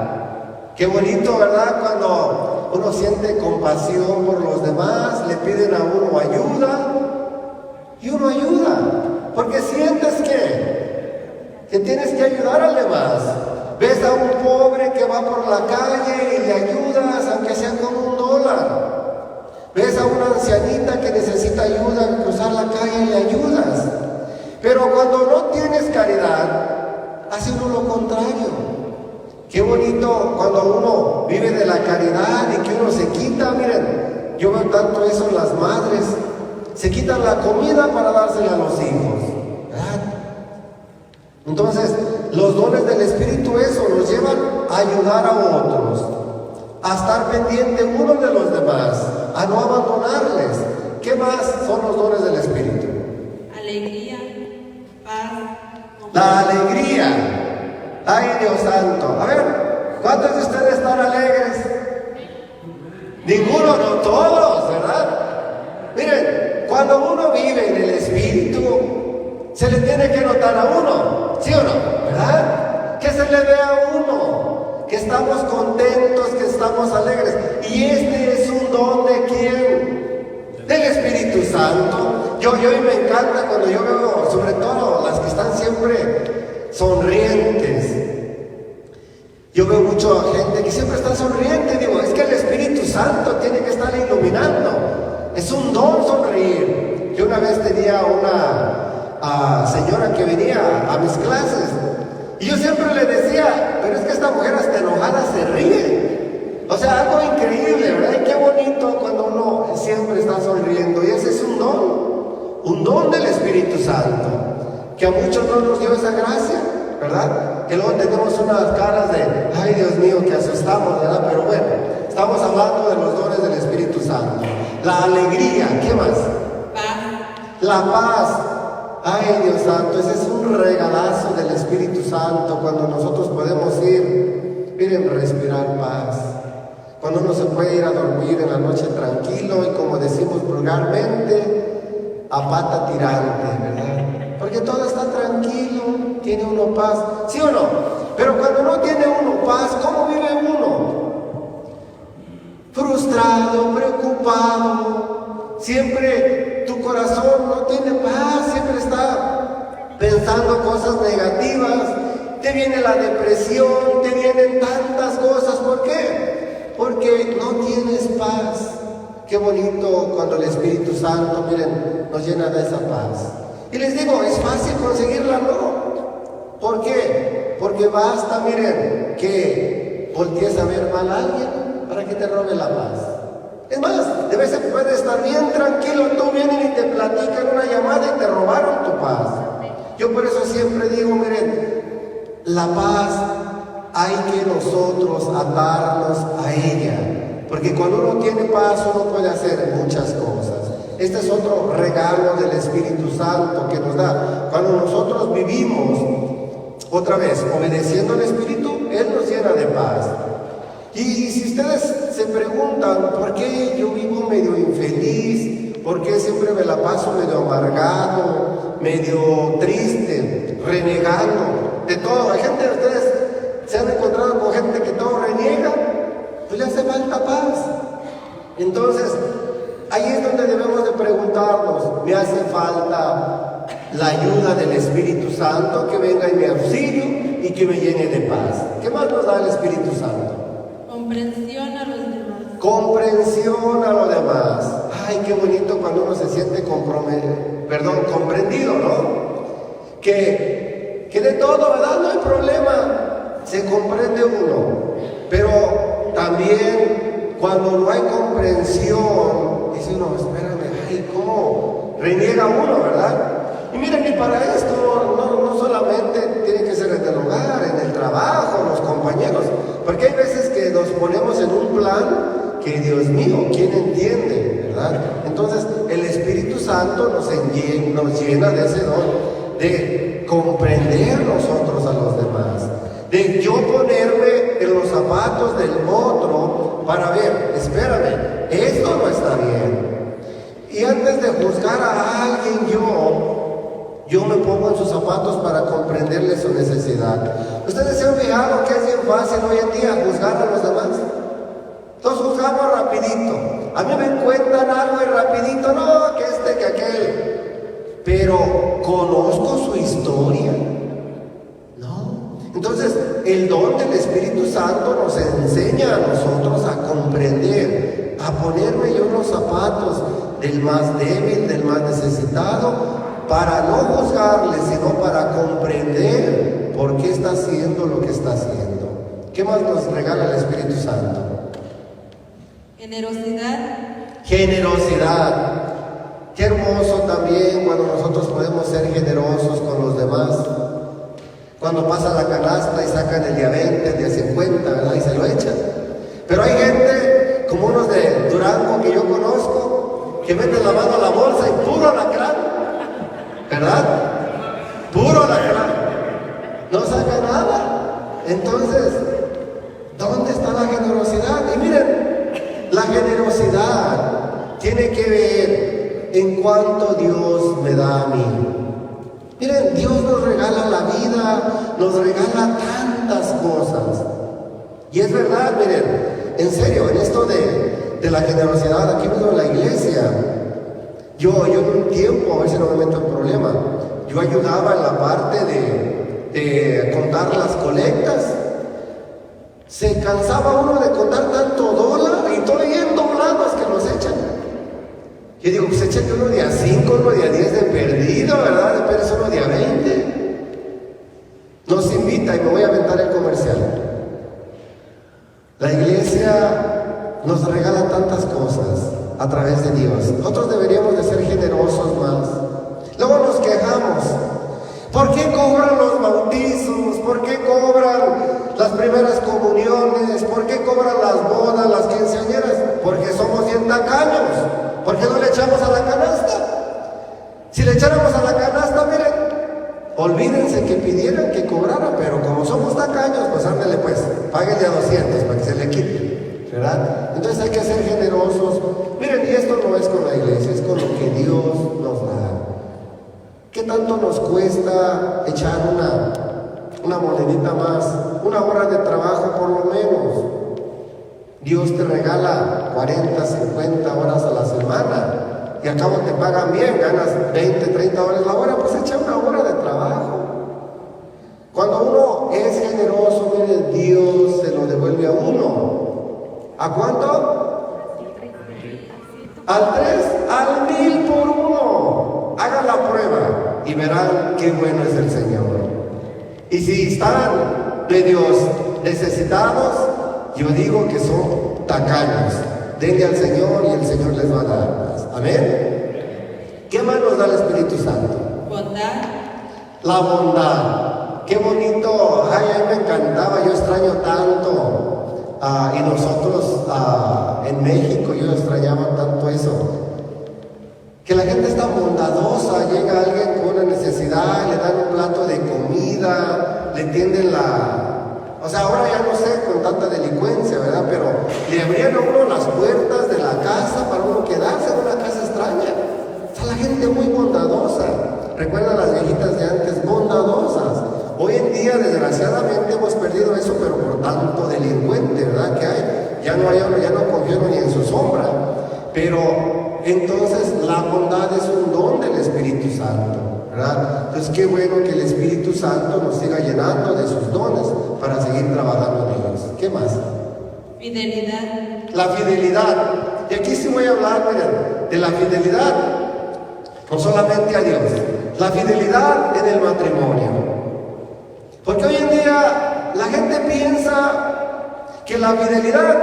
Qué bonito, ¿verdad? Cuando uno siente compasión por los demás, le piden a uno ayuda y uno ayuda, porque sientes que tienes que ayudar al demás. Ves a un pobre que va por la calle y le ayudas, aunque sea con $1. Ves a una ancianita que necesita ayuda a cruzar la calle y le ayudas. Pero cuando no tienes caridad, hace uno lo contrario. Qué bonito cuando uno vive de la caridad y que uno se quita, miren, yo veo tanto eso en las madres, se quitan la comida para dársela a los hijos, ¿verdad? Entonces, los dones del Espíritu eso nos llevan a ayudar a otros, a estar pendiente uno de los demás, a no abandonarles. ¿Qué más son los dones del Espíritu? Alegría, paz, La alegría. Ay, Dios santo. A ver, ¿cuántos de ustedes están alegres? Ninguno, no todos, ¿verdad? Miren, cuando uno vive en el Espíritu, se le tiene que notar a uno, ¿sí o no? ¿Verdad? Que se le ve a uno, que estamos contentos, que estamos alegres. Y este es un don ¿de quién? Del Espíritu Santo. Yo me encanta cuando yo veo, sobre todo las que están siempre sonrientes. Yo veo mucha gente que siempre está sonriente. Digo, es que el Espíritu Santo tiene que estar iluminando. Es un don sonreír. Yo una vez tenía una señora que venía a mis clases y yo siempre le decía, pero es que esta mujer hasta enojada se ríe. O sea, algo increíble, ¿verdad? Y qué bonito cuando uno siempre está sonriendo. Y ese es un don del Espíritu Santo, que a muchos no nos dio esa gracia, ¿verdad? Que luego tenemos unas caras de, ay Dios mío, que asustamos, ¿verdad? Pero bueno, estamos hablando de los dones del Espíritu Santo. La alegría, ¿qué más? paz, La paz. Ay Dios santo, ese es un regalazo del Espíritu Santo, cuando nosotros podemos ir, miren, respirar paz. Cuando uno se puede ir a dormir en la noche tranquilo y, como decimos vulgarmente, a pata tirante, ¿verdad? Porque todo está tranquilo, tiene uno paz, ¿sí o no? Pero cuando no tiene uno paz, ¿cómo vive uno? Frustrado, preocupado, siempre tu corazón no tiene paz, siempre está pensando cosas negativas, te viene la depresión, te vienen tantas cosas. ¿Por qué? Porque no tienes paz. Qué bonito cuando el Espíritu Santo, miren, nos llena de esa paz. Y les digo, ¿es fácil conseguirla? No. ¿Por qué? Porque basta, miren, que voltees a ver mal a alguien para que te robe la paz. Es más, de veces puedes estar bien tranquilo, tú vienes y te platican una llamada y te robaron tu paz. Yo por eso siempre digo, miren, la paz hay que nosotros atarnos a ella, porque cuando uno tiene paz uno puede hacer muchas cosas. Este es otro regalo del Espíritu Santo que nos da. Cuando nosotros vivimos, otra vez, obedeciendo al Espíritu, Él nos llena de paz. Y si ustedes se preguntan, ¿por qué yo vivo medio infeliz? ¿Por qué siempre me la paso medio amargado, medio triste, renegando de todo? Hay gente de ustedes se han encontrado con gente que todo reniega, pues le hace falta paz. Entonces, ahí es donde debemos de preguntarnos, ¿me hace falta la ayuda del Espíritu Santo que venga en mi auxilio y que me llene de paz? ¿Qué más nos da el Espíritu Santo? Comprensión a los demás. Comprensión a los demás. Ay, qué bonito cuando uno se siente comprendido, ¿no? Que de todo, ¿verdad? No hay problema. Se comprende uno. Pero también cuando no hay comprensión, dice uno, espérame, ay, ¿cómo reniega uno, verdad? Y miren, y para esto no solamente tiene que ser en el hogar, en el trabajo, los compañeros, porque hay veces que nos ponemos en un plan que, Dios mío, ¿quién entiende? ¿Verdad? Entonces, el Espíritu Santo nos llena de ese don de comprender nosotros a los demás, de yo ponerme en los zapatos del otro para ver, espérame, esto no está bien. Y antes de juzgar a alguien, yo me pongo en sus zapatos para comprenderle su necesidad. ¿Ustedes se han fijado que es bien fácil hoy en día juzgar a los demás? Todos juzgamos rapidito. A mí me cuentan algo y rapidito, no, que este, que aquel. Pero ¿conozco su historia? No. Entonces, el don del Espíritu Santo nos enseña a nosotros a comprender, a ponerme yo en los zapatos del más débil, del más necesitado, para no juzgarle, sino para comprender por qué está haciendo lo que está haciendo. ¿Qué más nos regala el Espíritu Santo? Generosidad. Generosidad. Qué hermoso también cuando nosotros podemos ser generosos con los demás. Cuando pasa la canasta y sacan el día 20, el día 50, ¿verdad? Y se lo echan. Pero hay gente, como unos de Durango que yo conozco, que meten la mano a la bolsa y puro alacrán, ¿verdad? Puro alacrán. No saca nada. Entonces, ¿dónde está la generosidad? Y miren, la generosidad tiene que ver en cuanto Dios me da a mí. Miren, Dios nos regala la vida, nos regala tantas cosas. Y es verdad, miren, en serio, en esto de la generosidad, aquí mismo en la iglesia, yo en un tiempo, a ver si no me meto en problema, yo ayudaba en la parte de contar las colectas. Se cansaba uno de contar tanto dólar y todo bien doblados que los echan. Yo digo, pues échate uno día 5, uno día 10 de perdido, ¿verdad? De perdido uno día 20. Nos invita, y me voy a aventar el comercial. La iglesia nos regala tantas cosas a través de Dios. Nosotros deberíamos de ser generosos más. Luego nos quejamos. ¿Por qué cobran los bautizos? ¿Por qué cobran las primeras comuniones? ¿Por qué cobran las bodas, las quinceañeras? Porque somos bien tacaños. ¿Por qué no le echamos a la canasta? Si le echáramos a la canasta, miren, olvídense que pidieran que cobrara, pero como somos tacaños, pues ándale pues, páguenle a 200 para que se le quite, ¿verdad? Entonces hay que ser generosos. Miren, y esto no es con la iglesia, es con lo que Dios nos da. ¿Qué tanto nos cuesta echar una monedita más? Una hora de trabajo por lo menos. Dios te regala 40, 50 horas a la semana y al cabo te pagan bien, ganas 20, 30 horas la hora, pues echa una hora de trabajo. Cuando uno es generoso, mire, Dios se lo devuelve a uno. ¿A cuánto? Al 3, al 1000 por uno. Hagan la prueba y verán qué bueno es el Señor. Y si están medios necesitados, yo digo que son tacaños. Denle al Señor y el Señor les va a dar más. Amén. ¿Qué más nos da el Espíritu Santo? Bondad. La bondad. Qué bonito. Ay, a mí me encantaba. Yo extraño tanto. Y nosotros en México, yo extrañaba tanto eso. Que la gente está bondadosa. Llega alguien con una necesidad, le dan un plato de comida, le tienden o sea, ahora ya no sé con tanta delincuencia, ¿verdad? Pero le abrían a uno las puertas de la casa para uno quedarse en una casa extraña. Está la gente muy bondadosa. Recuerdan las viejitas de antes, bondadosas. Hoy en día, desgraciadamente, hemos perdido eso, pero por tanto delincuente, ¿verdad? Que hay. Ya no confío ni en su sombra. Pero entonces la bondad es un don del Espíritu Santo, ¿verdad? Entonces qué bueno que el Espíritu Santo nos siga llenando de sus dones para seguir trabajando en ellos. ¿Qué más? Fidelidad. La fidelidad. Y aquí sí voy a hablar, miren, de la fidelidad, no solamente a Dios, la fidelidad en el matrimonio. Porque hoy en día la gente piensa que la fidelidad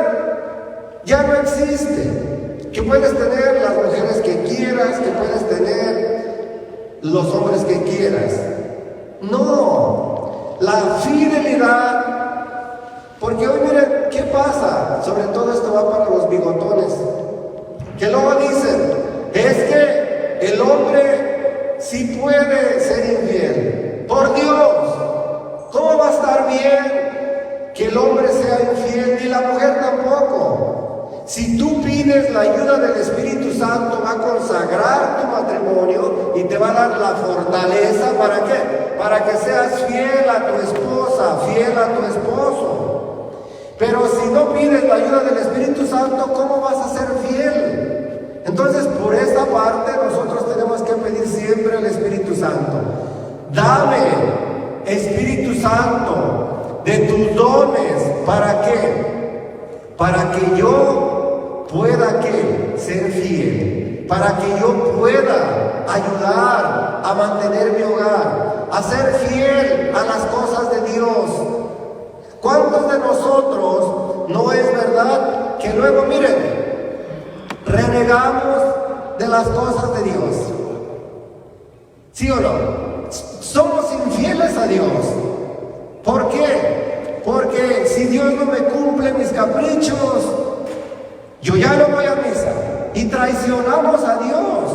ya no existe, que puedes tener las mujeres que quieras, que puedes tener los hombres que quieras. No, la fidelidad, porque hoy miren, ¿qué pasa? Sobre todo esto va para los bigotones, que luego dicen, es que el hombre sí puede ser infiel. Por Dios, ¿cómo va a estar bien que el hombre sea infiel? Ni la mujer tampoco. Si tú pides la ayuda del Espíritu Santo, va a consagrar tu matrimonio y te va a dar la fortaleza. ¿Para qué? Para que seas fiel a tu esposa, fiel a tu esposo. Pero si no pides la ayuda del Espíritu Santo, ¿cómo vas a ser fiel? Entonces, por esta parte, nosotros tenemos que pedir siempre al Espíritu Santo. Dame, Espíritu Santo, de tus dones. ¿Para qué? Para que yo pueda ser fiel, para que yo pueda ayudar a mantener mi hogar, a ser fiel a las cosas de Dios. ¿Cuántos de nosotros no es verdad que luego, miren, renegamos de las cosas de Dios? ¿Sí o no? Somos infieles a Dios. ¿Por qué? Porque si Dios no me cumple mis caprichos, yo ya no voy a misa. Y traicionamos a Dios.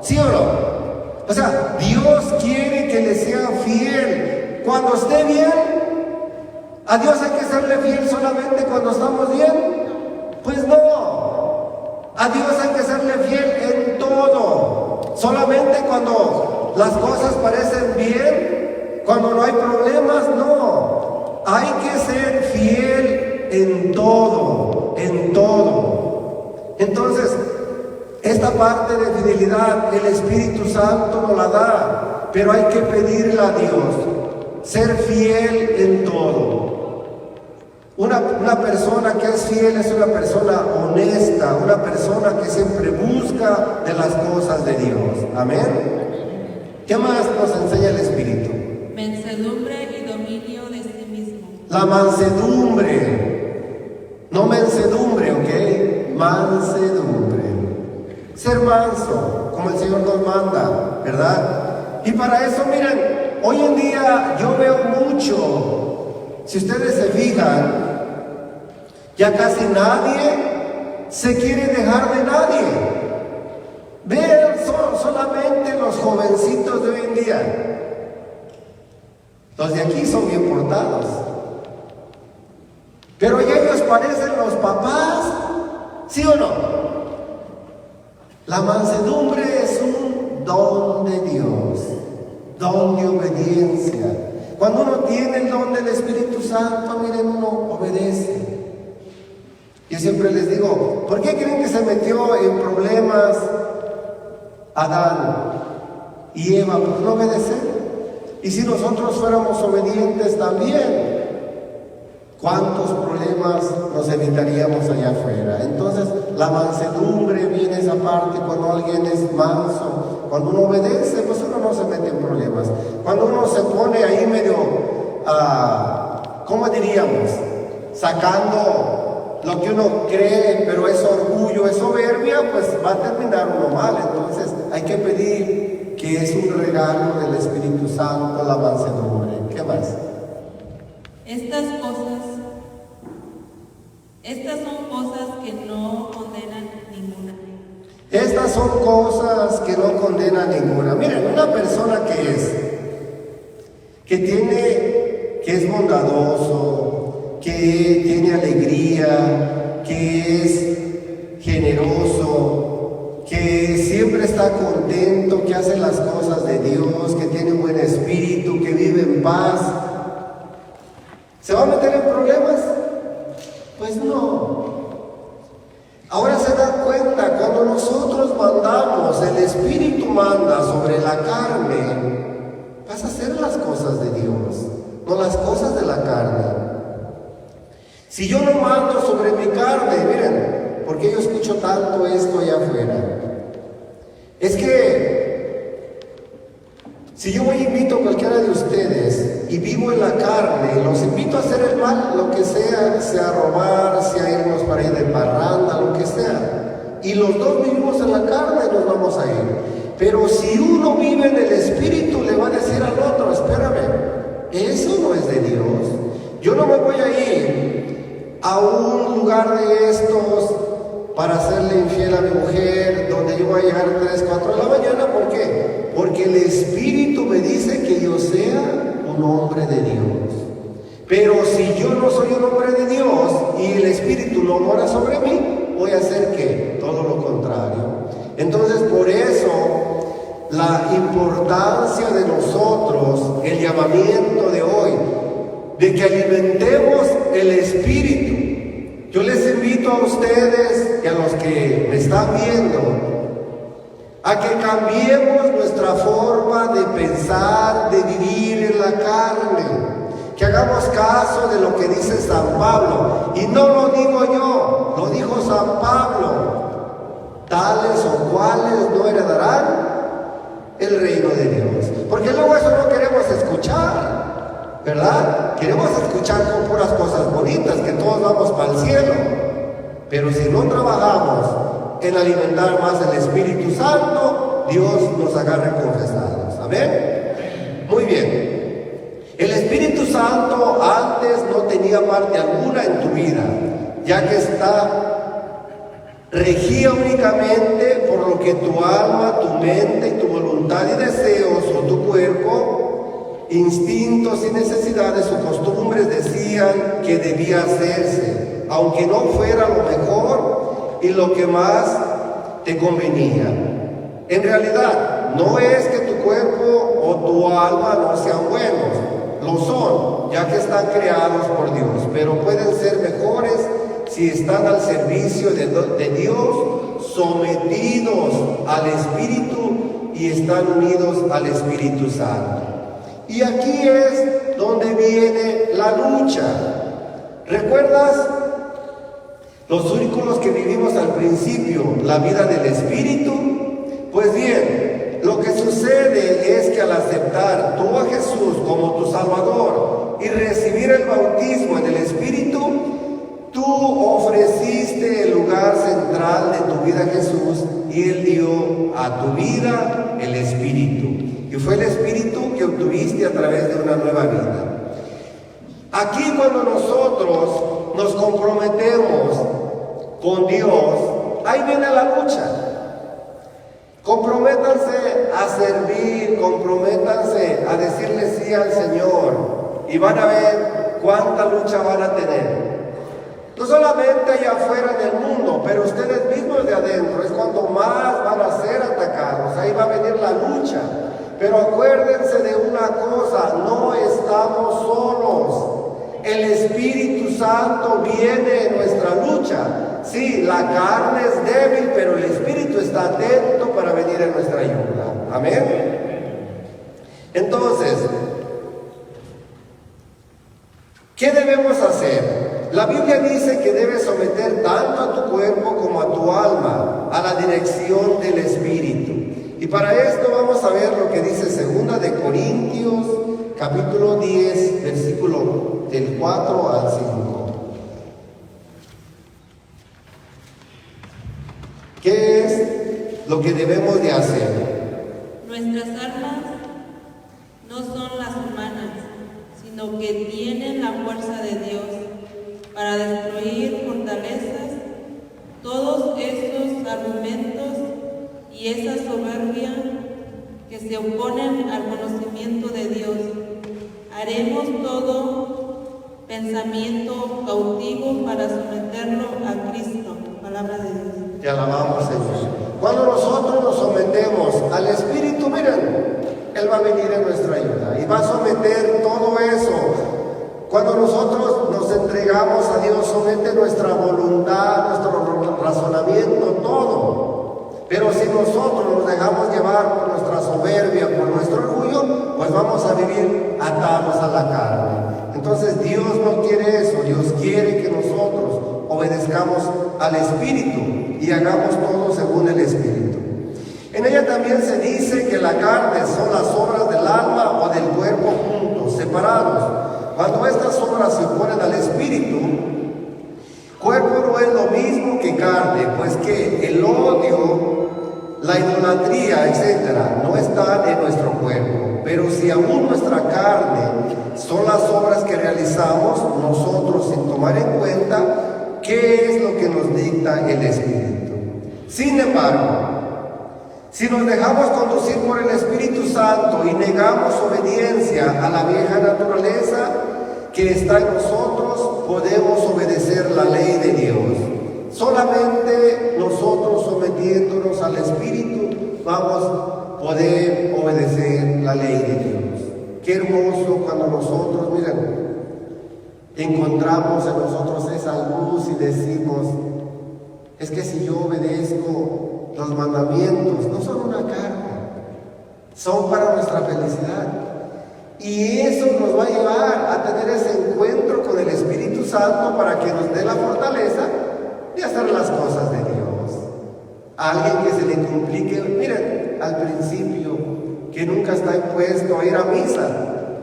¿Sí o no? O sea, Dios quiere que le sea fiel cuando esté bien. ¿A Dios hay que serle fiel solamente cuando estamos bien? Pues no. A Dios hay que serle fiel en todo. Solamente cuando las cosas parecen bien, cuando no hay problemas, no. Hay que ser fiel en todo, en todo. Entonces, esta parte de fidelidad, el Espíritu Santo nos la da, pero hay que pedirle a Dios, ser fiel en todo. Una persona que es fiel es una persona honesta, una persona que siempre busca de las cosas de Dios. Amén. ¿Qué más nos enseña el Espíritu? Mansedumbre y dominio de sí mismo. La mansedumbre, no mensedumbre, ¿ok? Mansedumbre. Ser manso, como el Señor nos manda, ¿verdad? Y para eso, miren, hoy en día yo veo mucho, si ustedes se fijan, ya casi nadie se quiere dejar de nadie. Vean solamente los jovencitos de hoy en día. Los de aquí son bien portados, pero ya ellos parecen los papás, ¿sí o no? La mansedumbre es un don de Dios, don de obediencia. Cuando uno tiene el don del Espíritu Santo, miren, uno obedece. Yo siempre les digo, ¿por qué creen que se metió en problemas Adán y Eva? Por no obedecer. Y si nosotros fuéramos obedientes también, ¿cuántos problemas nos evitaríamos allá afuera? Entonces, la mansedumbre viene esa parte cuando alguien es manso. Cuando uno obedece, pues uno no se mete en problemas. Cuando uno se pone ahí medio ¿cómo diríamos? Sacando lo que uno cree, pero es orgullo, es soberbia, pues va a terminar uno mal. Entonces hay que pedir que es un regalo del Espíritu Santo la mansedumbre. ¿Qué más? Estas son cosas que no condenan ninguna. Estas son cosas que no condenan ninguna. Miren, una persona que es bondadoso, que tiene alegría, que es generoso, que siempre está contento, que hace las cosas de Dios, que tiene un buen espíritu, que vive en paz, ¿se va a meter en problemas? Pues no. Ahora se dan cuenta, cuando nosotros mandamos, el Espíritu manda sobre la carne, vas a hacer las cosas de Dios, no las cosas de la carne. Si yo no mando sobre mi carne, miren, porque yo escucho tanto esto allá afuera, es que si yo voy e invito a cualquiera de ustedes y vivo en la carne, los invito a hacer el mal, lo que sea robar, sea irnos para ir de parranda, lo que sea. Y los dos vivimos en la carne, nos vamos a ir. Pero si uno vive en el Espíritu, le va a decir al otro, espérame, eso no es de Dios. Yo no me voy a ir a un lugar de estos para hacerle infiel a mi mujer, donde yo voy a llegar a 3, 4 de la mañana. ¿Por qué? Porque el Espíritu me dice que yo sea un hombre de Dios. Pero si yo no soy un hombre de Dios y el Espíritu no mora sobre mí, voy a hacer ¿qué? Todo lo contrario. Entonces, por eso, la importancia de nosotros, el llamamiento de hoy, de que alimentemos el Espíritu. Yo les invito a ustedes y a los que me están viendo a que cambiemos nuestra forma de pensar, de vivir en la carne, que hagamos caso de lo que dice San Pablo. Y no lo digo yo, lo dijo San Pablo: tales o cuales no heredarán el reino de Dios. Porque luego eso no queremos escuchar, ¿verdad? Queremos escuchar con puras cosas bonitas, que todos vamos para el cielo. Pero si no trabajamos en alimentar más el Espíritu Santo, Dios nos agarre confesados. ¿Amén? Muy bien. El Espíritu Santo antes no tenía parte alguna en tu vida, ya que regía únicamente por lo que tu alma, tu mente y tu voluntad y deseos, o tu cuerpo, instintos y necesidades o costumbres decían que debía hacerse, aunque no fuera lo mejor y lo que más te convenía. En realidad, no es que tu cuerpo o tu alma no sean buenos, lo son, ya que están creados por Dios, pero pueden ser mejores si están al servicio de Dios, sometidos al Espíritu y están unidos al Espíritu Santo. Y aquí es donde viene la lucha. ¿Recuerdas los círculos que vivimos al principio, la vida del Espíritu? Pues bien, lo que sucede es que al aceptar tú a Jesús como tu Salvador y recibir el bautismo en el Espíritu, tú ofreciste el lugar central de tu vida a Jesús y Él dio a tu vida el Espíritu. Y fue el Espíritu que obtuviste a través de una nueva vida. Aquí cuando nosotros nos comprometemos con Dios, ahí viene la lucha. Comprométanse a servir, comprométanse a decirle sí al Señor y van a ver cuánta lucha van a tener. No solamente allá afuera en el mundo, pero ustedes mismos de adentro es cuando más van a ser atacados. Ahí va a venir la lucha. Pero acuérdense de una cosa, no estamos solos. El Espíritu Santo viene en nuestra lucha. Sí, la carne es débil, pero el Espíritu está atento para venir en nuestra ayuda. Amén. Entonces, ¿qué debemos hacer? La Biblia dice que debes someter tanto a tu cuerpo como a tu alma a la dirección del Espíritu. Y para esto vamos a ver lo que dice 2 de Corintios, capítulo 10, versículo lo que debemos de hacer. Nuestras armas no son las humanas, sino que tienen la fuerza de Dios para destruir fortalezas, todos esos argumentos y esa soberbia que se oponen al conocimiento de Dios. Haremos todo pensamiento cautivo para someterlo a Cristo. Palabra de Dios. Te alabamos, Señor. Cuando nosotros nos sometemos al Espíritu, miren, Él va a venir en nuestra ayuda y va a someter todo eso. Cuando nosotros nos entregamos a Dios, somete nuestra voluntad, nuestro razonamiento, todo. Pero si nosotros nos dejamos llevar por nuestra soberbia, por nuestro orgullo, pues vamos a vivir atados a la carne. Entonces Dios no quiere eso. Dios quiere que nosotros obedezcamos al Espíritu y hagamos todo según el Espíritu. En ella también se dice que la carne son las obras del alma o del cuerpo juntos, separados. Cuando estas obras se oponen al Espíritu, cuerpo no es lo mismo que carne, pues que el odio, la idolatría, etcétera, no están en nuestro cuerpo. Pero si aún nuestra carne son las obras que realizamos nosotros sin tomar en cuenta qué es lo que nos dicta el Espíritu. Sin embargo, si nos dejamos conducir por el Espíritu Santo y negamos obediencia a la vieja naturaleza que está en nosotros, podemos obedecer la ley de Dios. Solamente nosotros sometiéndonos al Espíritu vamos a poder obedecer la ley de Dios. Qué hermoso cuando nosotros, miren, encontramos en nosotros esa luz y decimos, es que si yo obedezco los mandamientos, no son una carga, son para nuestra felicidad. Y eso nos va a llevar a tener ese encuentro con el Espíritu Santo para que nos dé la fortaleza de hacer las cosas de Dios. A alguien que se le complique, miren, al principio, que nunca está impuesto a ir a misa,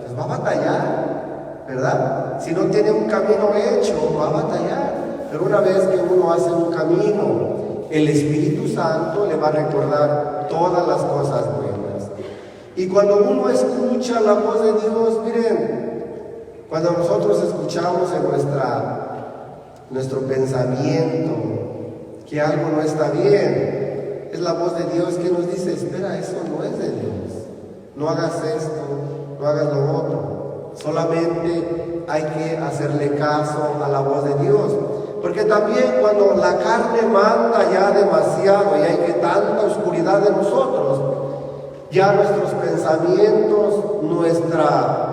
pues va a batallar, ¿verdad? Si no tiene un camino hecho, va a batallar. Pero una vez que uno hace un camino, el Espíritu Santo le va a recordar todas las cosas buenas. Y cuando uno escucha la voz de Dios, miren, cuando nosotros escuchamos en nuestro pensamiento que algo no está bien, es la voz de Dios que nos dice, espera, eso no es de Dios. No hagas esto, no hagas lo otro. Solamente hay que hacerle caso a la voz de Dios. Porque también cuando la carne manda ya demasiado y hay que tanta oscuridad de nosotros, ya nuestros pensamientos,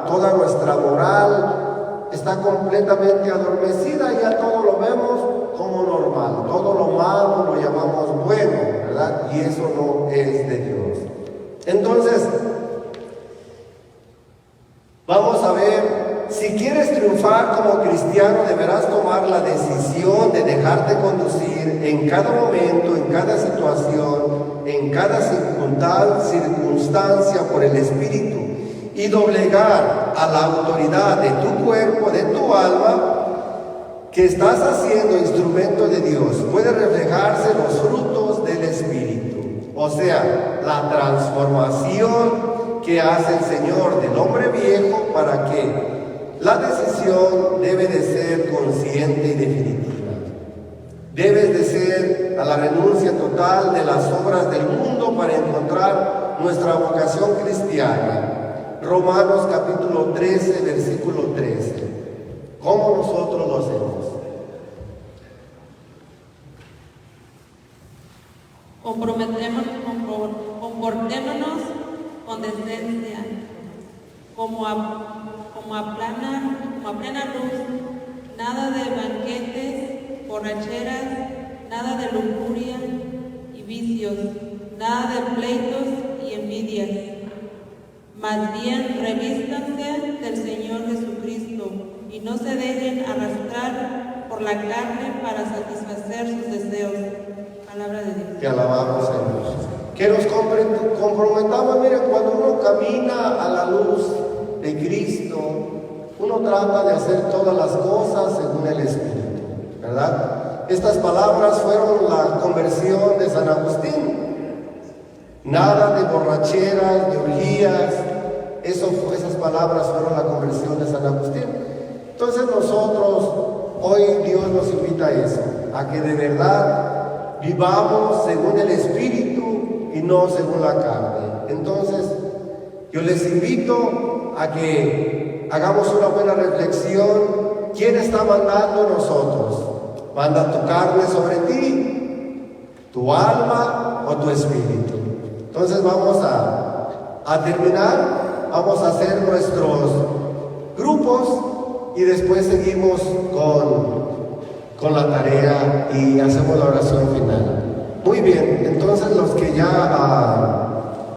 toda nuestra moral está completamente adormecida y ya todo lo vemos como normal. Todo lo malo lo llamamos bueno, ¿verdad? Y eso no es de Dios. Entonces, vamos a ver. Si quieres triunfar como cristiano, deberás tomar la decisión de dejarte conducir en cada momento, en cada situación, en cada circunstancia por el Espíritu y doblegar a la autoridad de tu cuerpo, de tu alma, que estás haciendo instrumento de Dios. Puede reflejarse los frutos del Espíritu, o sea, la transformación que hace el Señor del hombre viejo para que la decisión debe de ser consciente y definitiva. Debes de ser a la renuncia total de las obras del mundo para encontrar nuestra vocación cristiana. Romanos capítulo 13, versículo 13. ¿Cómo nosotros lo hacemos? Comportémonos con decencia, como a plena luz, nada de banquetes, borracheras, nada de lujuria y vicios, nada de pleitos y envidias. Más bien revístanse del Señor Jesucristo y no se dejen arrastrar por la carne para satisfacer sus deseos. Palabra de Dios. Te alabamos, Señor. Que nos comprometamos, miren, cuando uno camina a la luz de Cristo, uno trata de hacer todas las cosas según el Espíritu, ¿verdad? Estas palabras fueron la conversión de San Agustín. Nada de borracheras, de orgías. Esas palabras fueron la conversión de San Agustín. Entonces nosotros, hoy Dios nos invita a eso, a que de verdad vivamos según el Espíritu y no según la carne. Entonces, yo les invito a que hagamos una buena reflexión. ¿Quién está mandando nosotros? ¿Manda tu carne sobre ti, tu alma o tu espíritu? Entonces vamos a terminar, vamos a hacer nuestros grupos y después seguimos con la tarea y hacemos la oración final. Muy bien, entonces los que ya